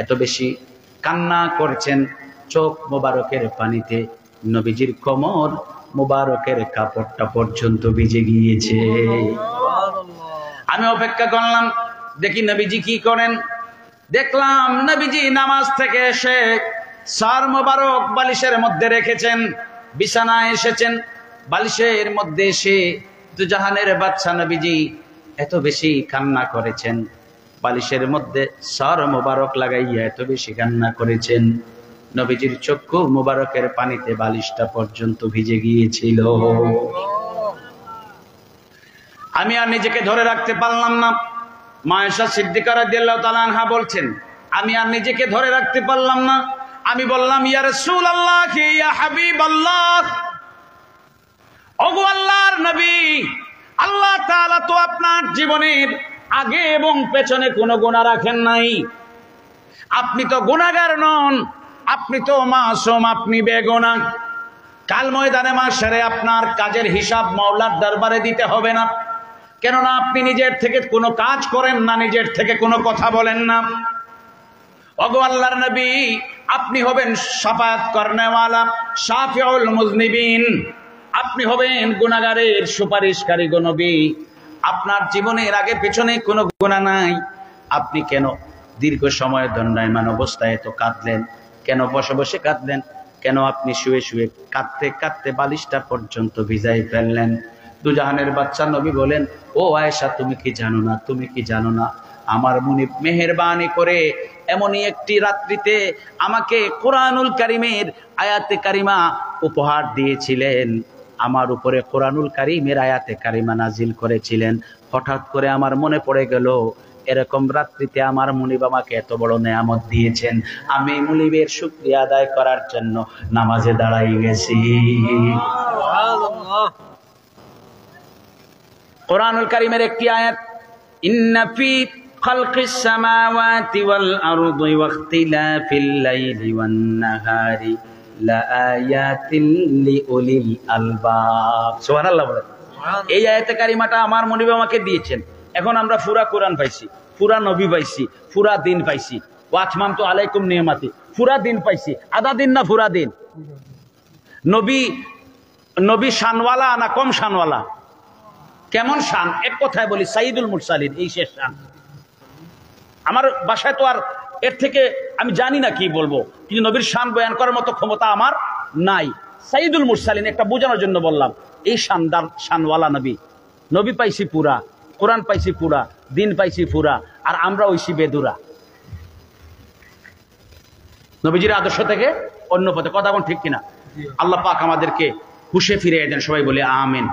এত বেশি কান্না করছেন, চোখ মোবারকের পানিতে নবীজির কোমর মোবারকের কাপড়টা পর্যন্ত ভিজে গিয়েছে। আমি অপেক্ষা করলাম, দেখি নবীজি কি করেন। দেখলাম নবীজি নামাজ থেকে এসে সার মোবারক বালিশের মধ্যে রেখেছেন, বিছানায় এসেছেন, বালিশের মধ্যে এসে দুজাহানের বাদশা নবীজি এত বেশি কান্না করেছেন, বালিশের মধ্যে সার মোবারক লাগাইয়া এত বেশি কান্না করেছেন, নবীজির চক্ষু মোবারকের পানিতে বালিশটা পর্যন্ত ভিজে গিয়েছিল। আমি আর নিজেকে ধরে রাখতে পারলাম না। আয়েশা সিদ্দিকা রাদিয়াল্লাহু তাআলা আনহা বলছেন, আমি আর নিজেকে ধরে রাখতে পারলাম না। আমি বললাম, ইয়া রাসূলুল্লাহ, ইয়া হাবিবাল্লাহ, ওগো আল্লাহর নবী, আল্লাহ তাআলা তো আপনার জীবনের আগে এবং পেছনে কোনো গুনাহ রাখেন নাই। আপনি তো গুনাহগার নন, আপনি তো মাসুম, আপনি বেগুনাহ। কাল ময়দানে মাশারে আপনার কাজের হিসাব মাওলার দরবারে দিতে হবে না, কেননা আপনি নিজের থেকে কোনো কাজ করেন না, নিজের থেকে কোনো কথা বলেন না। ওগো আল্লাহর নবী, আপনি হবেন শাফায়াত করনেওয়ালা, শাফিউল মুজনিবিন। আপনি হবেন গুনাহগারের সুপারিশকারী গো নবী। আপনার জীবনের আগে পেছনে কোনো গুনাহ নাই। আপনি কেন দীর্ঘ সময় দণ্ডায়মান অবস্থায় তো কাঁদলেন? কেন বসে বসে কাঁদলেন? কেন আপনি শুয়ে শুয়ে কাঁদতে কাঁদতে বালিশটা পর্যন্ত ভিজাই ফেললেন? দুজাহানের বাচ্চা নবী বলেন, ও আয়েশা, তুমি কি জানো না, তুমি কি জানো না, আমার মুনিব মেহেরবানি করে এমনই একটি রাত্রিতে আমাকে কোরআনুল কারীমের আয়াতে কারিমা উপহার দিয়েছিলেন। আমার উপরে কোরআনুল কারীমের আয়াতে কারিমা নাজিল করেছিলেন। হঠাৎ করে আমার মনে পড়ে গেল, এরকম রাত্রিতে আমার মুনিব আমাকে এত বড় নেয়ামত দিয়েছেন, আমি মুনিবের শুকরিয়া আদায় করার জন্য নামাজে দাঁড়াই গেছি। কোরআনুল কারীমের একটি আয়াত, ইন্না ফি খালকিস সামাওয়াতি ওয়াল আরদি ওয়াখতিলাফিল লাইলি ওয়ান নাহারি লাআয়াতিল লিউলিল আলবাব। সুবহানাল্লাহ বলেন। এই আয়াতে কারিমাটা আমার মুনিব আমাকে দিয়েছেন। এখন আমরা পুরা কোরআন পাইছি, পুরা নবী পাইছি, পুরা দিন পাইছি। ওয়াতমামতু আলাইকুম নিয়ামাতি, পুরা দিন পাইছি। আধা দিন না পুরা দিন? নবী শানওয়ালা না কম শানওয়ালা? কেমন শান? এক কথায় বলি, সাইয়্যিদুল মুরসালিন, এই শেষ শান। আমার বাসায় তো আর এর থেকে আমি জানি না কি বলবো, কিন্তু নবীর শান বয়ান করার মতো ক্ষমতা আমার নাই। সাইয়্যিদুল মুরসালিন, একটা বোঝানোর জন্য বললাম। এই শানদার শানওয়ালা নবী। নবী পাইছি পুরা, কোরআন পাইছি পুরা, দিন পাইছি পুরা, আর আমরা ঐশী বেদুরা। নবীজির আদর্শ থেকে অন্য পথে। কথা কোন ঠিক কিনা? আল্লাহ পাক আমাদেরকে হুশে ফিরিয়ে দেন। সবাই বলে আমিন।